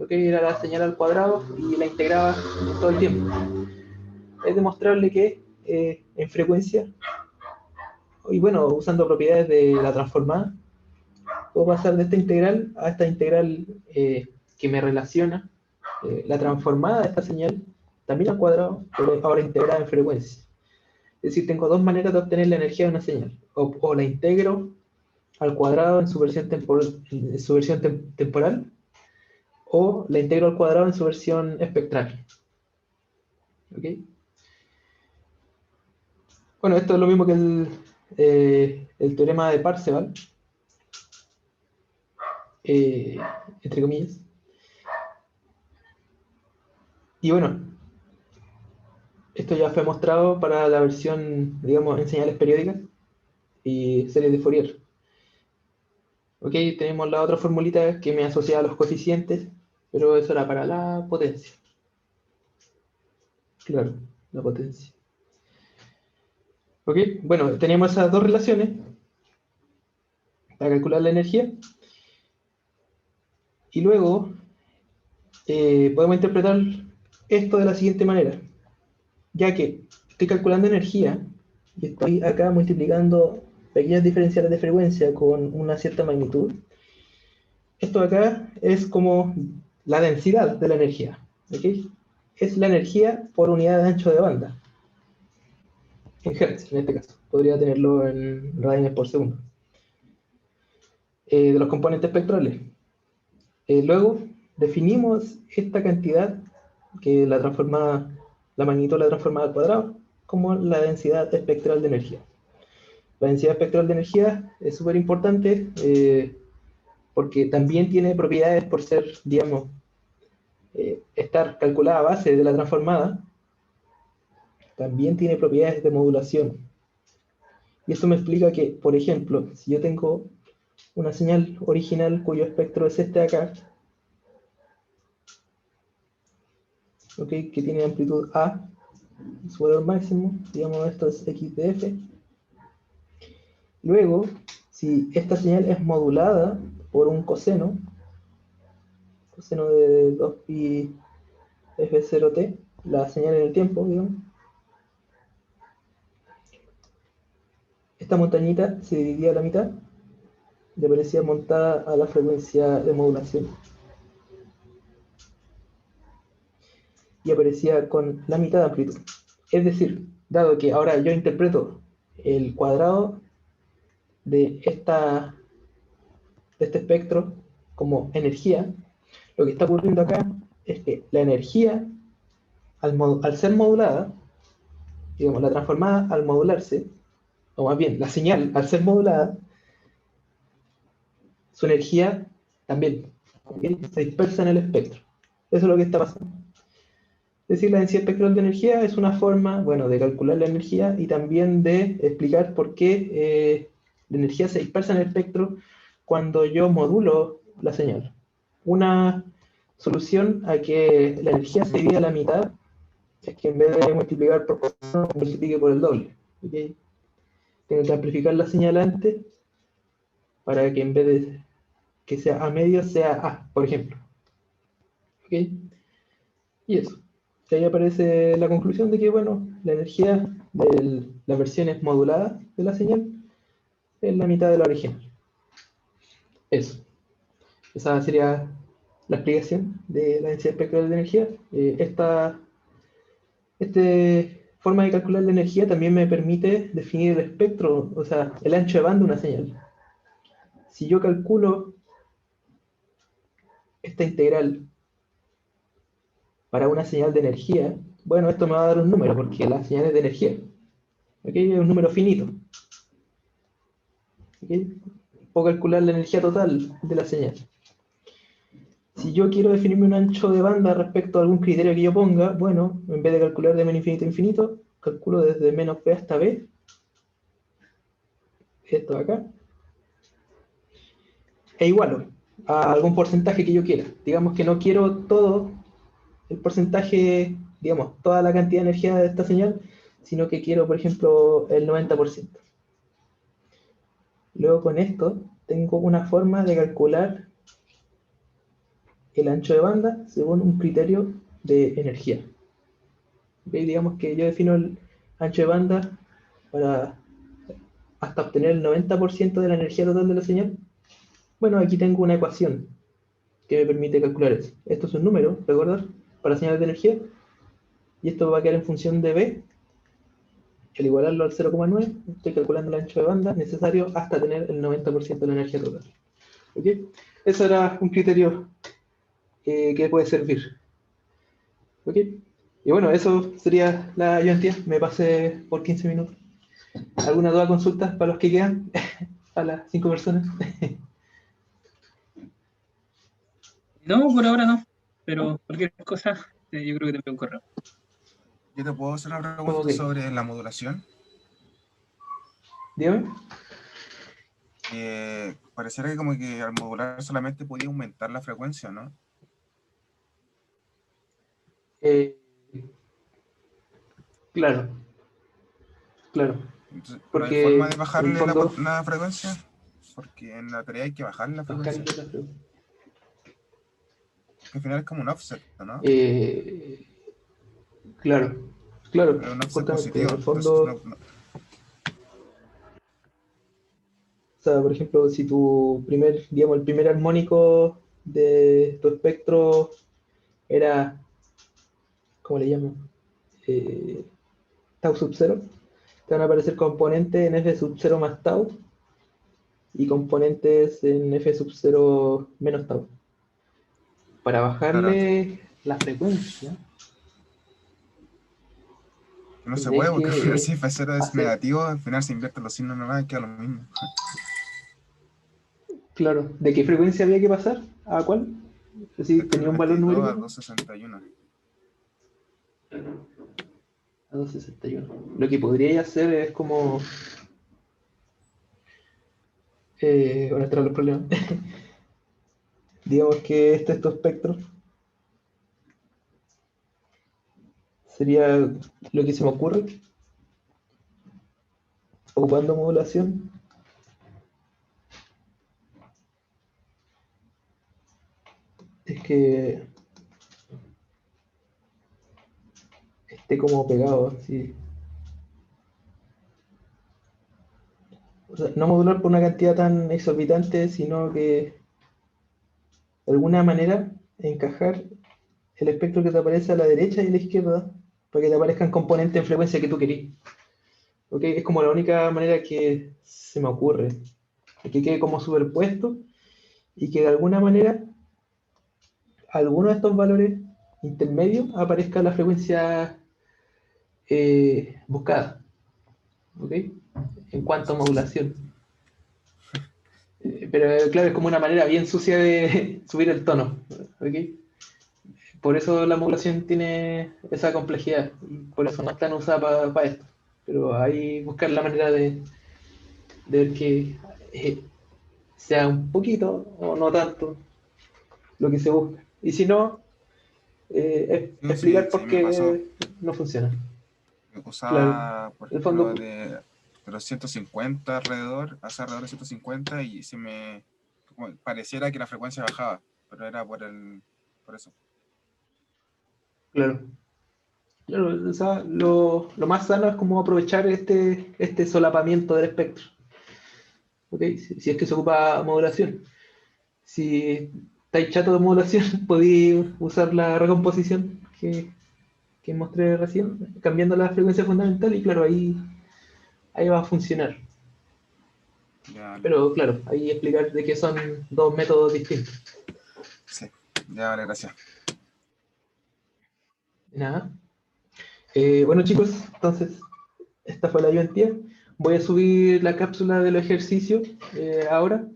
Era la señal al cuadrado y la integraba todo el tiempo. Es demostrable que en frecuencia, y bueno, usando propiedades de la transformada, puedo pasar de esta integral a esta integral que me relaciona la transformada de esta señal, también al cuadrado, pero ahora integrada en frecuencia. Es decir, tengo dos maneras de obtener la energía de una señal. O la integro al cuadrado en su versión, temporal, o la integro al cuadrado en su versión espectral. ¿Ok? Bueno, esto es lo mismo que el teorema de Parseval, entre comillas. Y bueno, esto ya fue mostrado para la versión, digamos, en señales periódicas y series de Fourier. Ok, tenemos la otra formulita que me asocia a los coeficientes, pero eso era para la potencia. Claro, la potencia. Ok, bueno, tenemos esas dos relaciones para calcular la energía. Y luego podemos interpretar esto de la siguiente manera. Ya que estoy calculando energía y estoy acá multiplicando pequeñas diferenciales de frecuencia con una cierta magnitud, esto de acá es como la densidad de la energía. ¿Ok? Es la energía por unidad de ancho de banda. En Hertz, en este caso. Podría tenerlo en radianes por segundo. De los componentes espectrales. Luego definimos esta cantidad, que la magnitud la transformada al cuadrado, como la densidad espectral de energía. La densidad espectral de energía es súper importante porque también tiene propiedades por ser, digamos, estar calculada a base de la transformada, también tiene propiedades de modulación. Y eso me explica que, por ejemplo, si yo tengo una señal original cuyo espectro es este de acá, ¿okay? Que tiene amplitud A, su valor máximo, digamos esto es x de f. Luego, si esta señal es modulada por un coseno de 2pi f0t, la señal en el tiempo, digamos, esta montañita se dividía a la mitad y aparecía montada a la frecuencia de modulación. y aparecía con la mitad de amplitud. Es decir, dado que ahora yo interpreto el cuadrado de este espectro como energía, lo que está ocurriendo acá es que la energía, al ser modulada, digamos, la transformada al modularse, o más bien, la señal al ser modulada, su energía también, ¿ok? Se dispersa en el espectro. Eso es lo que está pasando. Es decir, la densidad espectral de energía es una forma, bueno, de calcular la energía y también de explicar por qué la energía se dispersa en el espectro cuando yo modulo la señal. Una solución a que la energía se divida a la mitad es que en vez de multiplicar por 4, multiplique por el doble. ¿Okay? Tengo que amplificar la señal antes para que en vez de que sea A medio sea A, por ejemplo. ¿Ok? Y eso. Y ahí aparece la conclusión de que, bueno, la energía de las versiones moduladas de la señal es la mitad de la original. Eso. Esa sería la explicación de la densidad espectral de energía. Esta forma de calcular la energía también me permite definir el espectro, o sea, el ancho de banda de una señal. Si yo calculo esta integral para una señal de energía, bueno, esto me va a dar un número, porque la señal es de energía. ¿Ok? Es un número finito. ¿Ok? Puedo calcular la energía total de la señal. Si yo quiero definirme un ancho de banda respecto a algún criterio que yo ponga, bueno, en vez de calcular de menos infinito a infinito, calculo desde menos b hasta b, esto de acá, e igualo a algún porcentaje que yo quiera. Digamos que no quiero todo el porcentaje, digamos, toda la cantidad de energía de esta señal, sino que quiero, por ejemplo, el 90%. Luego con esto tengo una forma de calcular el ancho de banda según un criterio de energía. ¿Okay? Digamos que yo defino el ancho de banda para hasta obtener el 90% de la energía total de la señal. Bueno, aquí tengo una ecuación que me permite calcular eso. Esto es un número, ¿recordar? Para señales de energía. Y esto va a quedar en función de B. Al igualarlo al 0,9, estoy calculando el ancho de banda necesario hasta tener el 90% de la energía total. ¿Ok? Eso era un criterio que puede servir. ¿Ok? Y bueno, eso sería la ayudantía. Me pasé por 15 minutos. ¿Alguna duda, consulta para los que quedan? A las 5 personas. No, por ahora no, pero cualquier cosa, yo creo que te envío un correo. Yo te puedo hacer una pregunta Ok. sobre la modulación. Dígame. Pareciera que como que al modular solamente podía aumentar la frecuencia, ¿no? Eh, claro, claro. Entonces, ¿no hay Porque forma de en el bajarle fondo... la frecuencia? Porque en la teoría hay que bajarle la frecuencia. Que al final es como un offset, ¿no? Claro, claro, Pero un offset justamente. En positivo. el Entonces, fondo, o sea, por ejemplo, si tu primer, digamos, el primer armónico de tu espectro era, ¿cómo le llamo? Tau sub 0, te van a aparecer componentes en F sub 0 más tau y componentes en F sub 0 menos tau. Para claro, bajarle la frecuencia, que no se puede, tendréis porque al final si que F0 es hacer, negativo, al final se invierten los signos nomás y queda lo mismo. claro, ¿de qué frecuencia había que pasar? ¿A cuál? Es De decir, tenía un valor 392 a numérico. 261. A 261. Lo que podría hacer es como. Ahora están los problemas. Digamos que este es tu espectro. Sería lo que se me ocurre. Ocupando modulación. Es que esté como pegado, así. O sea, no modular por una cantidad tan exorbitante, sino que de alguna manera encajar el espectro que te aparece a la derecha y a la izquierda para que te aparezcan componentes en frecuencia que tú querís. ¿Ok? Es como la única manera que se me ocurre. Que quede como superpuesto y que de alguna manera alguno de estos valores intermedios aparezca la frecuencia buscada. ¿Ok? En cuanto a modulación. Pero claro, es como una manera bien sucia de subir el tono. ¿Ok? Por eso la modulación tiene esa complejidad. Y por eso no es tan usada para esto. Pero ahí buscar la manera de ver que sea un poquito o no tanto lo que se busca. Y si no, No, sí, explicar sí, por me pasó. qué no funciona. Claro. Usaba, por En el ejemplo, fondo, de los 150 alrededor, hacia alrededor de 150 y como pareciera que la frecuencia bajaba, pero era por eso. claro. Claro, o sea, lo más sano es como aprovechar este solapamiento del espectro. ¿Ok? Si es que se ocupa modulación. Si estáis chato de modulación, podéis usar la recomposición que mostré recién, cambiando la frecuencia fundamental y claro, ahí va a funcionar. Ya, vale. Pero claro, ahí explicar de que son dos métodos distintos. Sí, ya vale, gracias. De nada. Bueno chicos, entonces esta fue la ayudantía. Voy a subir la cápsula del ejercicio ahora.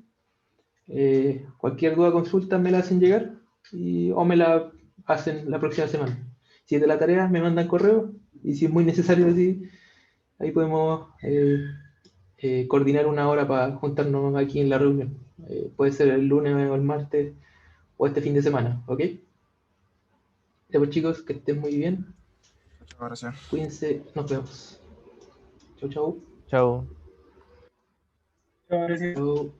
Cualquier duda, consulta me la hacen llegar o me la hacen la próxima semana. Si es de la tarea, me mandan correo y si es muy necesario decir, ahí podemos coordinar una hora para juntarnos aquí en la reunión. Puede ser el lunes o el martes o este fin de semana, ¿ok? Ya pues chicos, que estén muy bien. Muchas gracias. Cuídense, nos vemos. Chau, chau. Chao. Gracias. Chau.